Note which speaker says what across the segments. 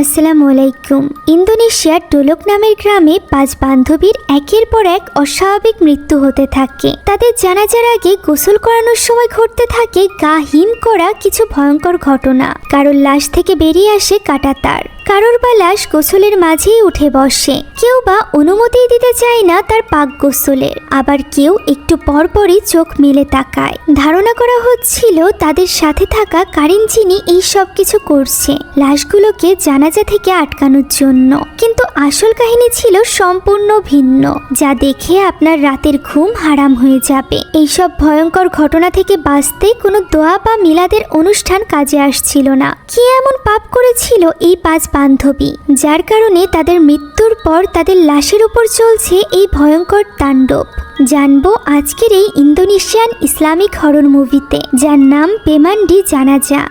Speaker 1: আসসালামু আলাইকুম। ইন্দোনেশিয়ার ডোলক নামের গ্রামে 5 বান্ধবীর একের পর এক অস্বাভাবিক মৃত্যু হতে থাকে। তাদের জানাজার আগে গোসল করানোর সময় ঘটতে থাকে গা হিম করা কিছু ভয়ঙ্কর ঘটনা। কারোর লাশ থেকে বেরিয়ে আসে কাঁটাতার, কারোর বা লাশ গোসলের মাঝেই উঠে বসে, কেউ বা অনুমতি দিতে চায় না তার পাক গোসলের, আবার কেউ একটু পরপরই চোখ মেলে তাকায়। ধারণা করা হচ্ছিল তাদের সাথে থাকা কারিনচিনি এই সব কিছু করছে লাশগুলোকে জানাজা থেকে আটকানোর জন্য, কিন্তু আসল কাহিনী ছিল সম্পূর্ণ ভিন্ন, যা দেখে আপনার রাতের ঘুম হারাম হয়ে যাবে। এইসব ভয়ঙ্কর ঘটনা থেকে বাঁচতে কোনো দোয়া বা মিলাদের অনুষ্ঠান কাজে আসছিল না। কি এমন পাপ করেছিল এই 5 বান্ধবী, যার কারণে তাদের মৃত্যুর পর তাদের লাশের উপর চলছে এই ভয়ঙ্কর তাণ্ডব? জানবো আজকের এই ইন্দোনেশিয়ান ইসলামিক হরর মুভিতে, যার নাম পেমান্ডি জানাজা।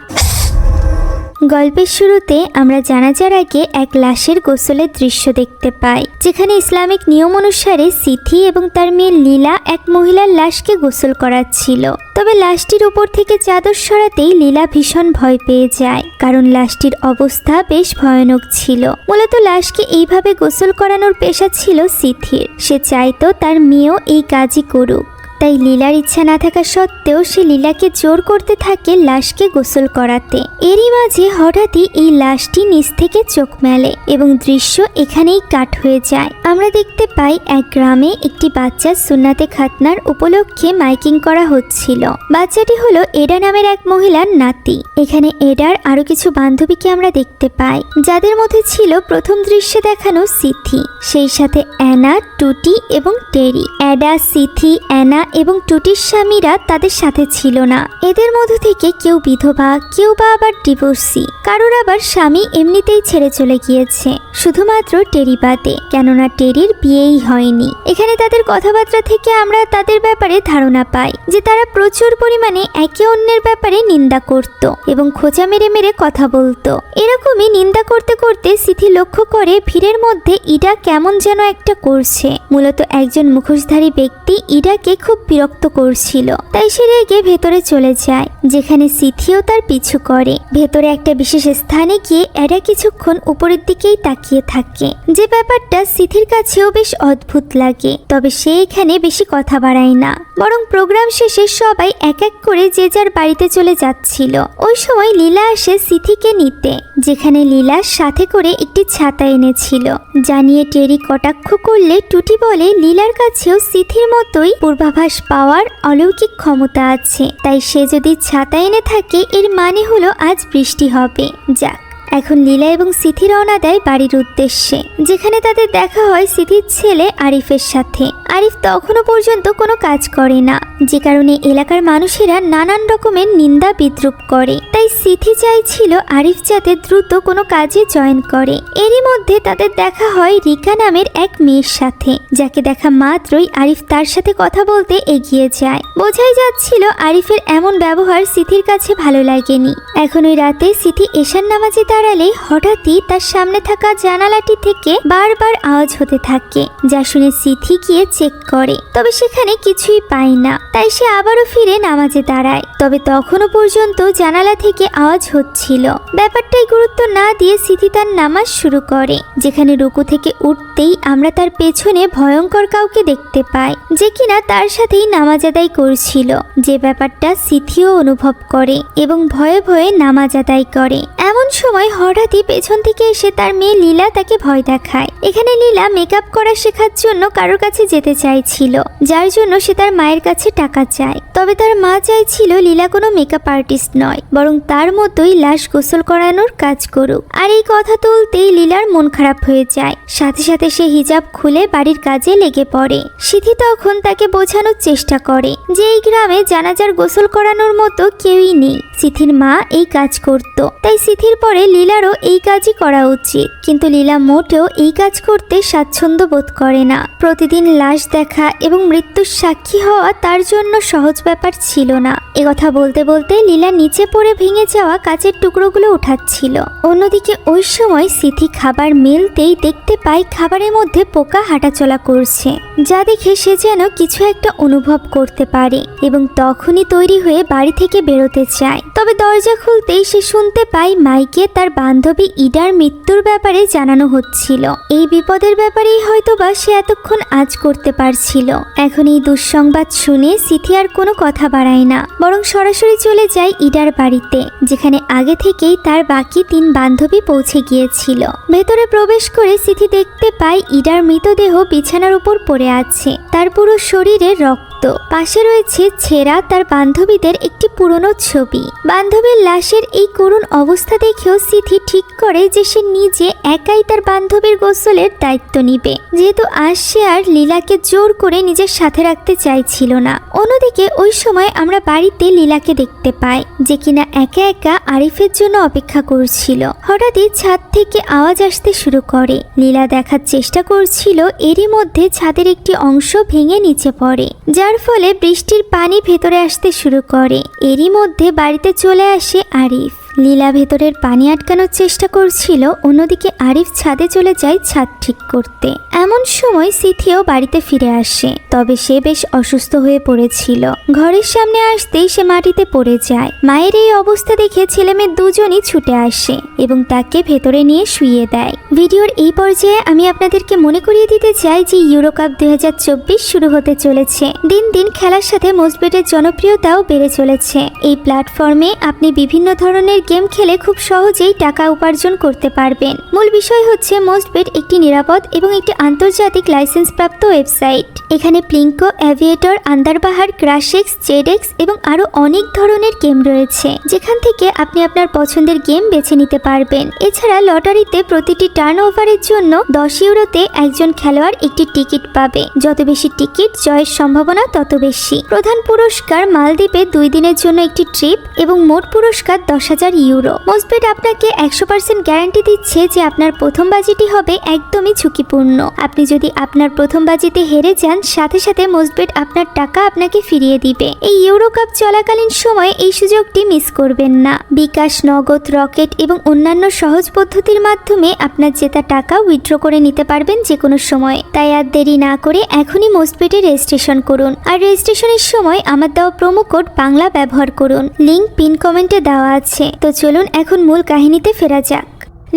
Speaker 1: গল্পের শুরুতে আমরা জানাজার আগে এক লাশের গোসলের দৃশ্য দেখতে পাই, যেখানে ইসলামিক নিয়ম অনুসারে সিথি এবং তার মেয়ে লীলা এক মহিলার লাশকে গোসল করাচ্ছিল। তবে লাশটির উপর থেকে চাদর সরাতেই লীলা ভীষণ ভয় পেয়ে যায়, কারণ লাশটির অবস্থা বেশ ভয়ানক ছিল। মূলত লাশকে এইভাবে গোসল করানোর পেশা ছিল সিথির। সে চাইতো তার মেয়েও এই কাজই করুক, তাই লীলার ইচ্ছা না থাকা সত্ত্বেও সে লীলাকে জোর করতে থাকে লাশকে গোসল করাতে। এরই মাঝে হঠাৎই এই লাশটি নিচ থেকে চোখ মেলে এবং দৃশ্য এখানেই কাট হয়ে যায়। আমরা দেখতে পাই এক গ্রামে একটি বাচ্চা সুন্নাতে খাতনার উপলক্ষে মাইকিং করা হচ্ছিল। বাচ্চাটি হলো এডা নামের এক মহিলার নাতি। এখানে এডার আরো কিছু বান্ধবীকে আমরা দেখতে পাই, যাদের মধ্যে ছিল প্রথম দৃশ্যে দেখানো সিথি, সেই সাথে অ্যানা, টুটি এবং টেরি। এডা, সিথি, অ্যানা এবং টুটির স্বামীরা তাদের সাথে ছিল না। এদের মধ্য থেকে কেউ বিধবা, কেউ বা আবার ডিভোর্সি, কারোর আবার স্বামী এমনিতেই ছেড়ে চলে গিয়েছে, শুধুমাত্র টেরি বাদে, কেননা টেরির বিয়েই হয়নি। এখানে তাদের কথাবার্তা থেকে আমরা তাদের ব্যাপারে ধারণা পাই যে তারা প্রচুর পরিমাণে একে অন্যের ব্যাপারে নিন্দা করত এবং খোঁচা মেরে মেরে কথা বলতো। এরকমই নিন্দা করতে করতে সিথি লক্ষ্য করে ভিড়ের মধ্যে ইডা কেমন যেন একটা করছে। মূলত একজন মুখোশধারী ব্যক্তি ইডাকে খুব বিরক্ত করছিল, তাই সে রেগে ভেতরে চলে যায়, যেখানে সিথিও তার পিছু করে। ভেতরে একটা বিশেষ স্থানে গিয়ে এরা কিছুক্ষণ উপরের দিকেই তাকিয়ে থাকে, যে ব্যাপারটা সিথির কাছেও বেশ অদ্ভুত লাগে। তবে সে এখানে বেশি কথা বাড়ায় না, বরং প্রোগ্রাম শেষে সবাই এক এক করে যে যার বাড়িতে চলে যাচ্ছিল। ওই সময় লীলা আসে সিথিকে নিতে, যেখানে লীলা সাথে করে একটি ছাতা এনেছিল। জানিয়ে টেরি কটাক্ষ করলে টুটি বলে লীলার কাছেও সিথির মতোই পূর্বাভাস পাওয়ার অলৌকিক ক্ষমতা আছে, তাই সে যদি ছাতা এনে থাকে এর মানে হলো আজ বৃষ্টি হবে। যাক, এখন লীলা এবং সিথি রওনা দেয় বাড়ির উদ্দেশ্যে, যেখানে তাদের দেখা হয় সিথির ছেলে আরিফের সাথে। আরিফ তখনও পর্যন্ত কোনো কাজ করে না, যে কারণে এলাকার মানুষেরা নানান রকমের নিন্দা বিদ্রুপ করে। তাই সিথি চাইছিল আরিফ যাতে দ্রুত কোনো কাজে জয়েন করে। এরই মধ্যে তাদের দেখা হয় রিকা নামের এক মেয়ের সাথে, যাকে দেখা মাত্রই আরিফ তার সাথে কথা বলতে এগিয়ে যায়। বোঝাই যাচ্ছিল আরিফের এমন ব্যবহার সিথির কাছে ভালো লাগেনি। এখন ওই রাতে সিথি এশার নামাজে দাঁড়ালে হঠাৎই তার সামনে থাকা জানালাটি থেকে বারবার আওয়াজ হতে থাকে, যা শুনে সিথি গিয়ে চেক করে, তবে সেখানে কিছুই পায় না। তাই সে আবারও ফিরে নামাজে দাঁড়ায়, তবে তখনও পর্যন্ত জানালা থেকে আওয়াজ হচ্ছিল। ব্যাপারটাই গুরুত্ব না দিয়ে সিথি তার নামাজ শুরু করে, যেখানে রুকু থেকে উঠতেই আমরা তার পেছনে ভয়ঙ্কর কাউকে দেখতে পাই, যে কিনা তার সাথেই নামাজ আদায় করছিল। যে ব্যাপারটা সিথিও অনুভব করে এবং ভয়ে ভয়ে নামাজ আদায় করে। এমন সময় হঠাৎই পেছন থেকে এসে তার মেয়ে লীলা তাকে ভয় দেখায়। এখানে লীলা মেকআপ করা শেখার জন্য কারোর কাছে যেতে চাইছিল, যার জন্য সে তার মায়ের কাছে টাকা চায়। তবে তার মা চাইছিল লীলা কোনো মেকআপ আর্টিস্ট নয়, বরং তার মতোই লাশ গোসল করানোর কাজ করুক। আর এই কথা তুলতেই লীলার মন খারাপ হয়ে যায়। সাথে সাথে সে হিজাব খুলে বাড়ির কাজে লেগে পড়ে। সিথি তখন তাকে বোঝানোর চেষ্টা করে যে এই গ্রামে জানাজার গোসল করানোর মতো কেউই নেই। সিথির মা এই কাজ করত, তাই সিথির পরে লীলারও এই কাজই করা উচিত। কিন্তু লীলা মোটেও এই কাজ করতে স্বাচ্ছন্দ্য বোধ করে না। প্রতিদিন লাশ দেখা এবং মৃত্যুর সাক্ষী হওয়া তার জন্য সহজ ব্যাপার ছিল না। একথা বলতে বলতে লীলা নিচে পড়ে ভেঙে যাওয়া কাচের টুকরোগুলো উঠাচ্ছিল। অন্যদিকে ওই সময় সিথি খাবার মেলতেই দেখতে পায় খাবারের মধ্যে পোকা হাঁটাচলা করছে, যা দেখে সে যেন কিছু একটা অনুভব করতে পারে এবং তখনই তৈরি হয়ে বাড়ি থেকে বেরোতে চায়। তবে দরজা খুলতেই সে শুনতে পায় মাইকে তার তার বান্ধবী ইডার মৃত্যুর ব্যাপারে জানানো হচ্ছিল। এই বিপদের ব্যাপারেই হয়তোবা সে এতক্ষণ আজ করতে পারছিল। এখন এই দুঃসংবাদ শুনে সিথি আর কোনো কথা বাড়ায় না, বরং সরাসরি চলে যায় ইডার বাড়িতে, যেখানে আগে থেকেই তার বাকি 3 বান্ধবী পৌঁছে গিয়েছিল। ভেতরে প্রবেশ করে সিথি দেখতে পায় ইডার মৃতদেহ বিছানার উপর পড়ে আছে, তার পুরো শরীরে রক্ত। পাশে রয়েছে ছেঁড়া তার বান্ধবীদের একটি পুরনো ছবি। বান্ধবীর লাশের এই করুণ অবস্থা দেখেও সিথি ঠিক করে যে সে নিজে একাই তার বান্ধবীর গোসলের দায়িত্ব নিবে, যেহেতু আজ সে আর লীলাকে জোর করে নিজের সাথে রাখতে চাইছিল না। অন্যদিকে ওই সময় আমরা বাড়িতে লীলাকে দেখতে পাই, যে কিনা একা একা আরিফের জন্য অপেক্ষা করছিল। হঠাৎই ছাদ থেকে আওয়াজ আসতে শুরু করে। লীলা দেখার চেষ্টা করছিল, এরই মধ্যে ছাদের একটি অংশ ভেঙে নিচে পড়ে, যার ফলে বৃষ্টির পানি ভেতরে আসতে শুরু করে। এরই মধ্যে বাড়িতে চলে আসে আরিফ। লীলা ভেতরের পানি আটকানোর চেষ্টা করছিল, অন্যদিকে আরিফ ছাদে চলে যায় ছাদ ঠিক করতে। এমন সময় সিথিও বাড়িতে ফিরে আসে, তবে সে বেশ অসুস্থ হয়ে পড়েছিল। ঘরের সামনে আসতেই সে মাটিতে পড়ে যায়। মায়ের এই অবস্থা দেখে ছেলেমেয়ে দুজনই ছুটে আসে এবং তাকে ভেতরে নিয়ে শুইয়ে দেয়। ভিডিওর এই পর্যায়ে আমি আপনাদেরকে মনে করিয়ে দিতে চাই যে ইউরো কাপ 2024 শুরু হতে চলেছে। দিন দিন খেলার সাথে মোস্টবেটের জনপ্রিয়তাও বেড়ে চলেছে। এই প্ল্যাটফর্মে আপনি বিভিন্ন ধরনের গেম খেলে খুব সহজেই টাকা উপার্জন করতে পারবেন। মূল বিষয় হচ্ছে মোস্টবেট একটি নিরাপদ এবং একটি আন্তর্জাতিক লাইসেন্সপ্রাপ্ত ওয়েবসাইট। এখানে প্লিঙ্কো, অ্যাভিয়েটর, আন্দারবাহার, ক্রাশেক্স, জেডেক্স এবং আরও অনেক ধরনের গেম রয়েছে, যেখান থেকে আপনি আপনার পছন্দের গেম বেছে নিতে পারবেন। এছাড়া লটারিতে প্রতিটি টার্ন ওভারের জন্য 10 ইউরোতে একজন খেলোয়াড় একটি টিকিট পাবে। যত বেশি টিকিট, জয়ের সম্ভাবনা তত বেশি। প্রধান পুরস্কার মালদ্বীপে 2 দিনের জন্য একটি ট্রিপ এবং মোট পুরস্কার 10,000 ইউরো। মোস্টবেট আপনাকে 100% গ্যারান্টি দিচ্ছে যে আপনার প্রথম বাজিটি হবে একদমই ঝুঁকিপূর্ণ। আপনি যদি আপনার প্রথম বাজিতে হেরে যান, সাথে সাথে মোস্টবেট আপনার টাকা আপনাকে ফিরিয়ে দিবে। এই ইউরো কাপ চলাকালীন সময়ে এই সুযোগটি মিস করবেন না। বিকাশ, নগদ, রকেট এবং অন্যান্য সহজ পদ্ধতির মাধ্যমে আপনার জেতা টাকা উইথড্র করে নিতে পারবেন যে কোনো সময়। তাই আর দেরি না করে এখনই মোস্টবেটে রেজিস্ট্রেশন করুন। আর রেজিস্ট্রেশনের সময় আমার দেওয়া প্রোমো কোড বাংলা ব্যবহার করুন। লিংক পিন কমেন্টে দেওয়া আছে। তো চলুন এখন মূল কাহিনীতে ফেরা যাক।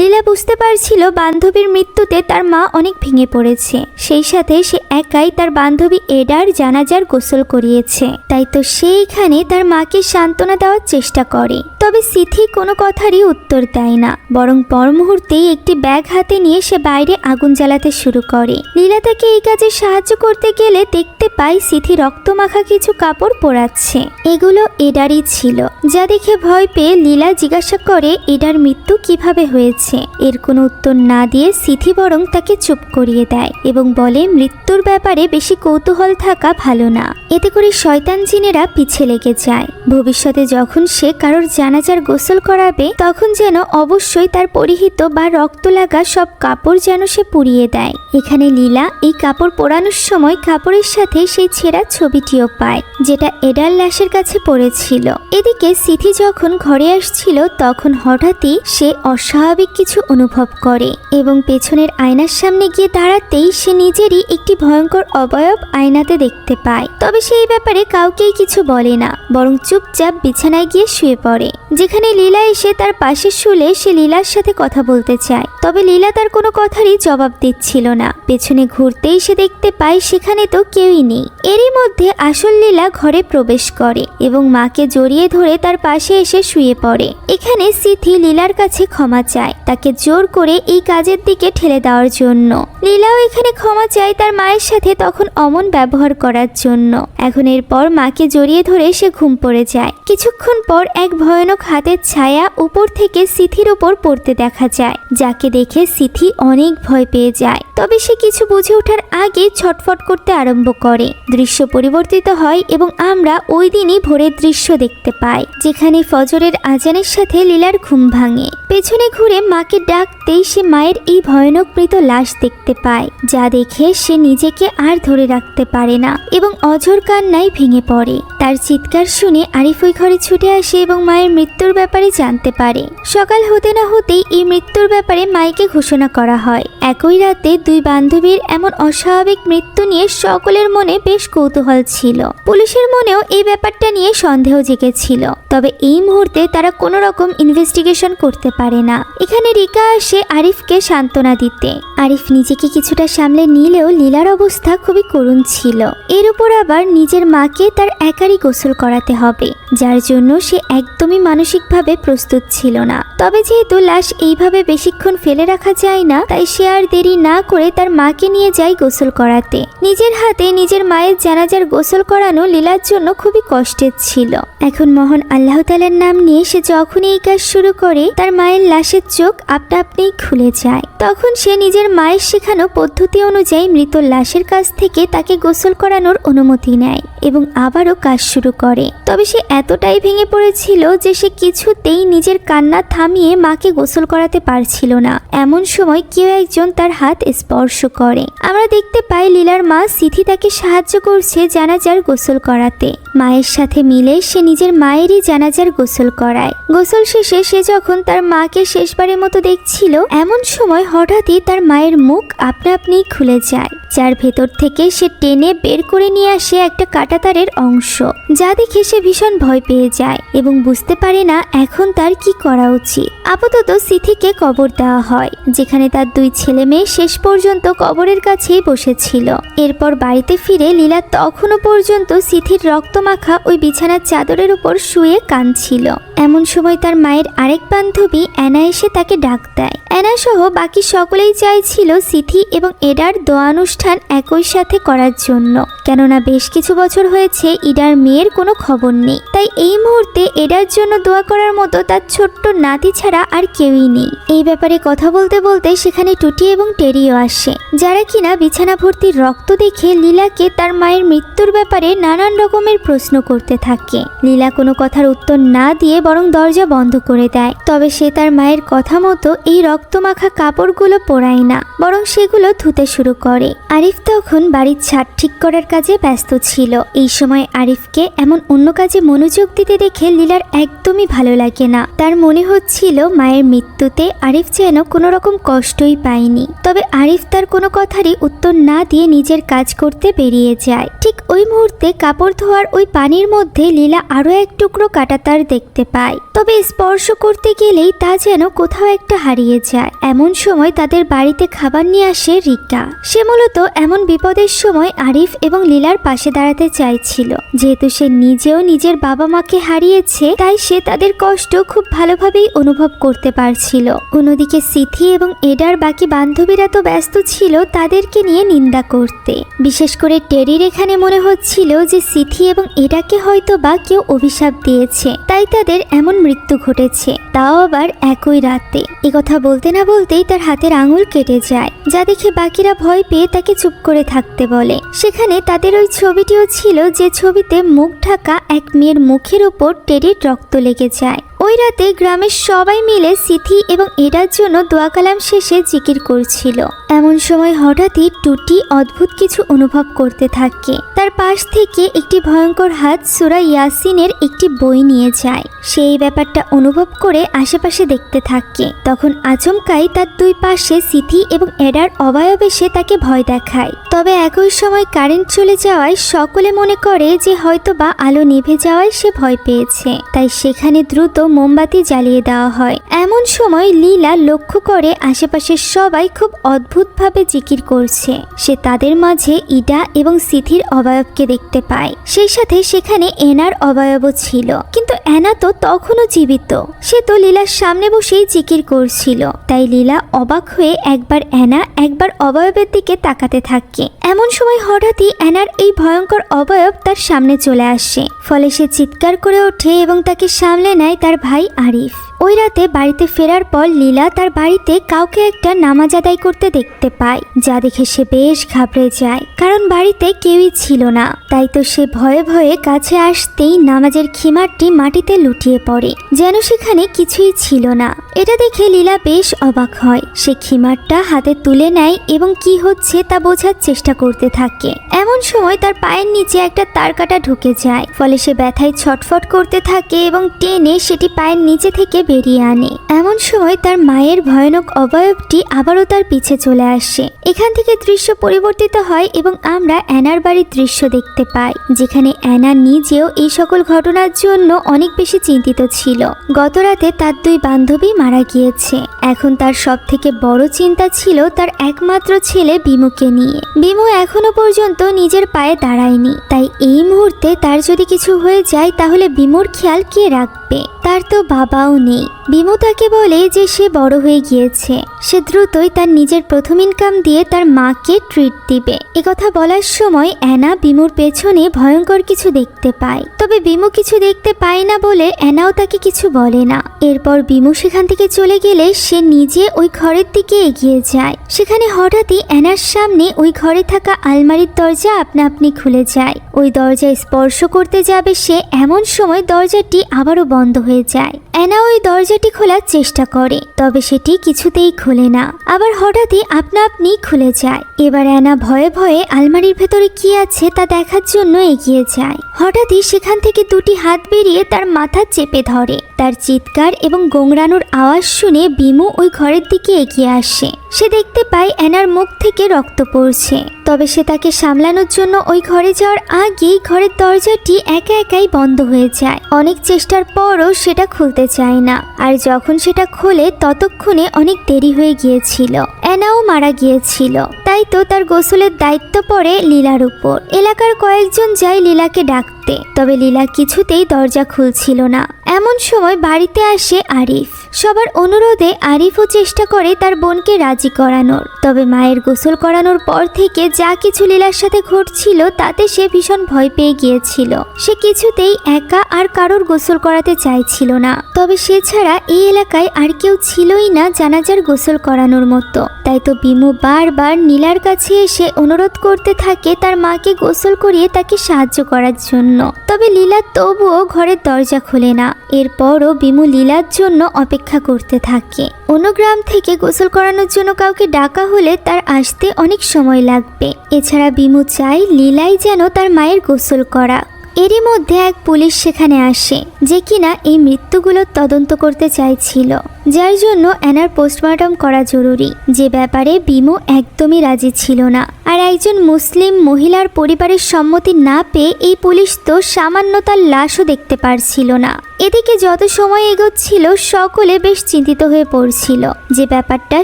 Speaker 1: লীলা বুঝতে পারছিল বান্ধবীর মৃত্যুতে তার মা অনেক ভেঙে পড়েছে। সেই সাথে সে একাই তার বান্ধবী এডার জানাজার গোসল করিয়েছে। তাই তো সে এখানে তার মাকে সান্ত্বনা দেওয়ার চেষ্টা করে। তবে সিথি কোনো কথারই উত্তর দেয় না, বরং পর মুহূর্তেই একটি ব্যাগ হাতে নিয়ে সে বাইরে আগুন জ্বালাতে শুরু করে। লীলা তাকে এই কাজে সাহায্য করতে গেলে দেখতে পায় সিথি রক্তমাখা কিছু কাপড় পোড়াচ্ছে। এগুলো এডারই ছিল, যা দেখে ভয় পেয়ে লীলা জিজ্ঞাসা করে এডার মৃত্যু কিভাবে হয়েছে। এর কোনো উত্তর না দিয়ে সিথি বরং তাকে চুপ করিয়ে দেয় এবং বলে মৃত্যুর ব্যাপারে বেশি কৌতূহল থাকা ভালো না। এতে করে শয়তান জিনেরা পিছে লেগে যায়। ভবিষ্যতে যখন সে কারোর জানাজার গোসল করাবে, তখন যেন অবশ্যই তার পরিহিত বা রক্ত লাগা সব কাপড় যেন সে পুড়িয়ে দেয়। এখানে লীলা এই কাপড় পোড়ানোর সময় কাপড়ের সাথে সেই ছেঁড়া ছবিটিও পায়, যেটা এডার লাশের কাছে পড়েছিল। এদিকে সিথি যখন ঘরে আসছিল, তখন হঠাৎই সে অস্বাভাবিক কিছু অনুভব করে এবং পেছনের আয়নার সামনে গিয়ে দাঁড়াতেই সে নিজেরই একটি ভয়ঙ্কর অবয়ব আয়নাতে দেখতে পায়। তবে সেই ব্যাপারে কাউকেই কিছু বলে না, বরং চুপচাপ বিছানায় গিয়ে শুয়ে পড়ে। যেখানে লীলা এসে তার পাশে শুলে সে লীলার সাথে কথা বলতে চায়, তবে লীলা তার কোনো কথারই জবাব দিচ্ছিল না। পেছনে ঘুরতেই সে দেখতে পায় সেখানে তো কেউই নেই। এরই মধ্যে আসল লীলা ঘরে প্রবেশ করে এবং মাকে জড়িয়ে ধরে তার পাশে এসে শুয়ে পড়ে। এখানে সিথি লীলার কাছে ক্ষমা চায়, তাকে জোর করে এই কাজের দিকে ঠেলে দেওয়ার জন্য। লীলাও এখানে ক্ষমা চায় তার মায়ের সাথে তখন অমন ব্যবহার করার জন্য। এখন এরপর মাকে জড়িয়ে ধরে সে ঘুম পড়ে যায়। কিছুক্ষণ পর এক ভয়ানক হাতের ছায়া উপর থেকে সিথির উপর পড়তে দেখা যায়, যাকে দেখে সিথি অনেক ভয় পেয়ে যায়। তবে সে কিছু বুঝে ওঠার আগে ছটফট করতে আরম্ভ করে। দৃশ্য পরিবর্তিত হয় এবং আমরা ওই দিনই ভোরের দৃশ্য দেখতে পাই, যেখানে ফজরের আজানের সাথে লীলার ঘুম ভাঙে। পেছনে ঘুরে মাকে ডাকতেই সে মায়ের এই ভয়ানক মৃত লাশ দেখতে পায়, যা দেখে সে নিজেকে আর ধরে রাখতে পারে না এবং অঝোর কান্নায় ভেঙে পড়ে। তার চিৎকার শুনে আরিফ ওই ঘরে ছুটে আসে এবং মায়ের মৃত্যুর ব্যাপারে জানতে পারে। সকাল হতে না হতেই এই মৃত্যুর ব্যাপারে মাইকে ঘোষণা করা হয়। একই রাতে দুই বান্ধবীর এমন অস্বাভাবিক মৃত্যু নিয়ে সকলের মনে বেশ কৌতূহল ছিল। পুলিশের মনেও এই ব্যাপারটা নিয়ে সন্দেহ জেগেছিল, তবে এই মুহূর্তে তারা কোনো রকম ইনভেস্টিগেশন করতে পারে না। এখানে রিকা আসে আরিফকে সান্ত্বনা দিতে। আরিফ নিজেকে কিছুটা সামলে নিলেও লীলার অবস্থা খুবই করুণ ছিল। এর উপর আবার নিজের মাকে তার একারই গোসল করাতে হবে, যার জন্য সে একদমই মানসিকভাবে প্রস্তুত ছিল না। তবে যেহেতু লাশ এইভাবে বেশিক্ষণ ফেলে রাখা যায় না, তাই সে আর দেরি না করে তার মাকে নিয়ে যায় গোসল করাতে। নিজের হাতে নিজের মায়ের জানাজার গোসল করানো লীলার জন্য খুবই কষ্টের ছিল। এখন মহান আল্লাহ তাআলার নাম নিয়ে সে যখনই এই কাজ শুরু করে, তার মায়ের লাশের চোখ আপনা আপনিই খুলে যায়। তখন সে নিজের মায়ের শেখানো পদ্ধতি অনুযায়ী মৃত লাশের কাছ থেকে তাকে গোসল করানোর অনুমতি নেয় এবং আবারও কাজ শুরু করে। তবে সে এতটাই ভেঙে পড়েছিল যে সে কিছুতেই নিজের কান্না থামিয়ে মাকে গোসল করাতে পারছিল না। এমন সময় কেউ একজন তার হাত স্পর্শ করে। আমরা দেখতে পাই লীলার মা সিথি তাকে সাহায্য করছে জানাজার গোসল করাতে। মায়ের সাথে মিলে সে নিজের মায়েরই জানাজার গোসল করায়। গোসল শেষে সে যখন তার মাকে শেষবারের মতো দেখছিল, এমন সময় হঠাৎই তার মায়ের মুখ আপনা আপনিই খুলে যায়, যার ভেতর থেকে সে টেনে বের করে নিয়ে আসে একটা কাঁটাতারের অংশ, যা দেখে সে ভীষণ ভয় পেয়ে যায় এবং বুঝতে পারে না এখন তার কি করা উচিত। আপাতত সিথিকে কবর দেওয়া হয়, যেখানে তার দুই ছেলে মেয়ে শেষ পর্যন্ত কবরের কাছেই বসেছিল। এরপর বাড়িতে ফিরে লীলা তখনও পর্যন্ত সিথির রক্তমাখা ওই বিছানার চাদরের উপর শুয়ে কাঁদছিল। এমন সময় তার মায়ের আরেক বান্ধবী অ্যানা এসে তাকে ডাক দেয়। অ্যানা সহ বাকি সকলেই চাইছিল সিথি এবং এডার দোয়া অনুষ্ঠান একই সাথে করার জন্য, কেননা বেশ কিছু বছর হয়েছে ইডার মেয়ের কোনো খবর নেই। তাই এই মুহূর্তে এডার জন্য দোয়া করার মতো তার ছোট্ট নাতি ছাড়া আর কেউই নেই। এই ব্যাপারে কথা বলতে বলতে সেখানে টুটি এবং টেরিও আসে, যারা কিনা বিছানা ভর্তি রক্ত দেখে লীলাকে তার মায়ের মৃত্যুর ব্যাপারে নানান রকমের প্রশ্ন করতে থাকে। লীলা কোনো কথার উত্তর না দিয়ে বরং দরজা বন্ধ করে দেয়। তবে সে তার মায়ের কথা মতো এই রক্তমাখা কাপড়গুলো পরায় না, বরং সেগুলো ধুতে শুরু করে। আরিফ তখন বাড়ির ছাদ ঠিক করার কাজে ব্যস্ত ছিল। এই সময় আরিফকে এমন অন্য কাজে মনোযোগ দিতে দেখে লীলার একদমই ভালো লাগে না। তার মনে হচ্ছিল মায়ের মৃত্যুতে আরিফ যেন কোনো রকম কষ্টই পায়নি। তবে আরিফ তার কোনো কথারই উত্তর না দিয়ে নিজের কাজ করতে বেরিয়ে যায়। ঠিক ওই মুহূর্তে কাপড় ধোয়ার ওই পানির মধ্যে লীলা আরো এক টুকরো কাঁটাতার দেখতে পায়। তবে স্পর্শ করতে গেলেই তা যেন কোথাও একটা হারিয়ে যায়। এমন সময় তাদের বাড়িতে খাবার নিয়ে আসে রিকা। সে মূলত এমন বিপদের সময় আরিফ এবং লীলার পাশে দাঁড়াতে চাইছিল। যেহেতু সে নিজেও নিজের বাবা মাকে হারিয়েছে, তাই সে তাদের কষ্ট খুব ভালোভাবেই অনুভব করতে পারছিল। অন্যদিকে সিথি এবং এডার বাকি বান্ধবীরা তো ব্যস্ত ছিল তাদেরকে নিয়ে নিন্দা করতে। বিশেষ করে টেরির এখানে মনে হচ্ছিল যে সিথি এবং এডাকে হয়তো বা কেউ অভিশাপ দিয়েছে, তাই তাদের এমন মৃত্যু ঘটেছে, তাও আবার একই রাতে। কথা বলতে না বলতেই তার হাতের আঙুল কেটে যায়, যা দেখে বাকিরা ভয় পেয়ে তাকে চুপ করে থাকতে বলে। সেখানে তাদের ওই ছবিটিও ছিল, যে ছবিতে মুখ ঢাকা এক মেয়ের মুখের উপর টেরির রক্ত লেগে যায়। ওই রাতে গ্রামের সবাই মিলে সিথি এবং এডার জন্য দোয়া কালাম শেষে জিকির করছিল। এমন সময় হঠাৎই টুটি অদ্ভুত কিছু অনুভব করতে থাকে। তার পাশ থেকে একটি ভয়ঙ্কর হাত সূরা ইয়াসিনের একটি বই নিয়ে যায়। সেই ব্যাপারটা অনুভব করে আশেপাশে দেখতে থাকে। তখন আচমকাই তার দুই পাশে সিথি এবং এডার অবয়ব এসে তাকে ভয় দেখায়। তবে একই সময় কারেন্ট চলে যাওয়ায় সকলে মনে করে যে হয়তো বা আলো নিভে যাওয়ায় সে ভয় পেয়েছে, তাই সেখানে দ্রুত মোমবাতি জ্বালিয়ে দেওয়া হয়। এমন সময় লীলা লক্ষ্য করে আশেপাশের সবাই খুব অদ্ভুতভাবে জিকির করছে। সে তাদের মাঝে ইডা এবং সিথির অবয়বকে দেখতে পায়। সেই সাথে সেখানে এনার অবয়বও ছিল, কিন্তু এনা তো তখনও জীবিত। সে তো লীলার সামনে বসেই জিকির করছিল। তাই লীলা অবাক হয়ে একবার এনা একবার অবয়বের দিকে তাকাতে থাকে। এমন সময় হঠাৎই এনার এই ভয়ঙ্কর অবয়ব তার সামনে চলে আসে। ফলে সে চিৎকার করে ওঠে এবং তাকে সামলে নেয় তার ভাই আরিফ। ওই রাতে বাড়িতে ফেরার পর লীলা তার বাড়িতে কাউকে একটা নামাজ আদায় করতে দেখতে পায়, যা দেখে সে বেশ ঘাবড়ে যায়, কারণ বাড়িতে কেউই ছিল না। তাই তো সে ভয়ে ভয়ে কাছে আসতেই নামাজের খিমারটি মাটিতে লুটিয়ে পড়ে, যেন সেখানে কিছুই ছিল না। এটা দেখে লীলা বেশ অবাক হয়। সে খিমারটা হাতে তুলে নেয় এবং কি হচ্ছে তা বোঝার চেষ্টা করতে থাকে। এমন সময় তার পায়ের নিচে একটা তারকাঁটা ঢুকে যায়। ফলে সে ব্যথায় ছটফট করতে থাকে এবং টেনে সেটি পায়ের নিচে থেকে বেরিয়ে আনে। এমন সময় তার মায়ের ভয়ানক অবয়বটি আবারও তার পিছে চলে আসে। এখান থেকে দৃশ্য পরিবর্তিত হয় এবং আমরা অ্যানার বাড়ির দৃশ্য দেখতে পাই, যেখানে অ্যানা নিজেও এই সকল ঘটনার জন্য অনেক বেশি চিন্তিত ছিল। গত রাতে তার দুই বান্ধবী মারা গিয়েছে। এখন তার সব থেকে বড় চিন্তা ছিল তার একমাত্র ছেলে বিমুকে নিয়ে। বিমু এখনো পর্যন্ত নিজের পায়ে দাঁড়ায়নি, তাই এই মুহূর্তে তার যদি কিছু হয়ে যায় তাহলে বিমুর খেয়াল কে রাখবে? তার তো বাবাও নেই। বিমু তাকে বলে যে সে বড় হয়ে গিয়েছে, সে দ্রুতই তার নিজের প্রথম ইনকাম দিয়ে তার মাকে ট্রিট দিবে। একথা বলার সময় অ্যানা বিমুর পেছনে ভয়ঙ্কর কিছু দেখতে পায়, তবে বিমু কিছু দেখতে পায় না বলে অ্যানাও তাকে কিছু বলে না। এরপর বিমু সেখান থেকে চলে গেলে সে নিজে ওই ঘরের দিকে এগিয়ে যায়। সেখানে হঠাৎই অ্যানার সামনে ওই ঘরে থাকা আলমারির দরজা আপনা আপনি খুলে যায়। ওই দরজায় স্পর্শ করতে যাবে সে, এমন সময় দরজাটি আবারও বন্ধ হয়ে যায়। অ্যানা ওই দরজাটি খোলার চেষ্টা করে, তবে সেটি কিছুতেই খোলে না। আবার হঠাৎই আপনা আপনি খুলে যায়। এবার অ্যানা ভয়ে ভয়ে আলমারির ভেতরে কি আছে তা দেখার জন্য এগিয়ে যায়। হঠাৎই সেখান থেকে দুটি হাত বেরিয়ে তার মাথা চেপে ধরে। তার চিৎকার এবং গোংরানোর আওয়াজ শুনে বিমু ওই ঘরের দিকে এগিয়ে আসে। সে দেখতে পায় অ্যানার মুখ থেকে রক্ত পড়ছে, তবে সে তাকে সামলানোর জন্য ওই ঘরে যাওয়ার আগেই ঘরের দরজাটি একা একাই বন্ধ হয়ে যায়। অনেক চেষ্টার পরও সেটা খুলতে চায় না, আর যখন সেটা খোলে ততক্ষণে অনেক দেরি হয়ে গিয়েছিল। অ্যানাও মারা গিয়েছিল, তাই তো তার গোসলের দায়িত্ব পড়ে লীলার উপর। এলাকার কয়েকজন যায় লীলাকে ডাকতে, তবে লীলা কিছুতেই দরজা খুলছিল না। এমন সময় বাড়িতে আসে আরিফ। সবার অনুরোধে আরিফও চেষ্টা করে তার বোনকে রাজি করানোর, তবে মায়ের গোসল করানোর পর থেকে যা কিছু লীলার সাথে ঘটছিল তাতে সে ভীষণ ভয় পেয়ে গিয়েছিল। সে কিছুতেই একা আর কারোর গোসল করাতে চাইছিল না, তবে সে ছাড়া এই এলাকায় আর কেউ ছিলই না জানাজার গোসল করানোর মতো। তাই তো বিমু বারবার নীলার কাছে এসে অনুরোধ করতে থাকে তার মাকে গোসল করিয়ে তাকে সাহায্য করার জন্য, তবে লীলা তবুও ঘরের দরজা খোলে না। এরপরও বিমু লীলার জন্য অপেক্ষা করতে থাকে। অন্য গ্রাম থেকে গোসল করানোর জন্য কাউকে ডাকা হলে তার আসতে অনেক সময় লাগবে। এছাড়া বিমু চায় লীলাই যেন তার মায়ের গোসল করা। এরই মধ্যে এক পুলিশ সেখানে আসে, যে কিনা এই মৃত্যুগুলোর তদন্ত করতে চাইছিল, যার জন্য অ্যানার পোস্টমর্টম করা জরুরি, যে ব্যাপারে বিমু একদমই রাজি ছিল না। আর একজন মুসলিম মহিলার পরিবারের সম্মতি না পেয়ে এই পুলিশ তো সামান্য তার লাশও দেখতে পারছিল না। এদিকে যত সময় এগোচ্ছিল সকলে বেশ চিন্তিত হয়ে পড়ছিল, যে ব্যাপারটা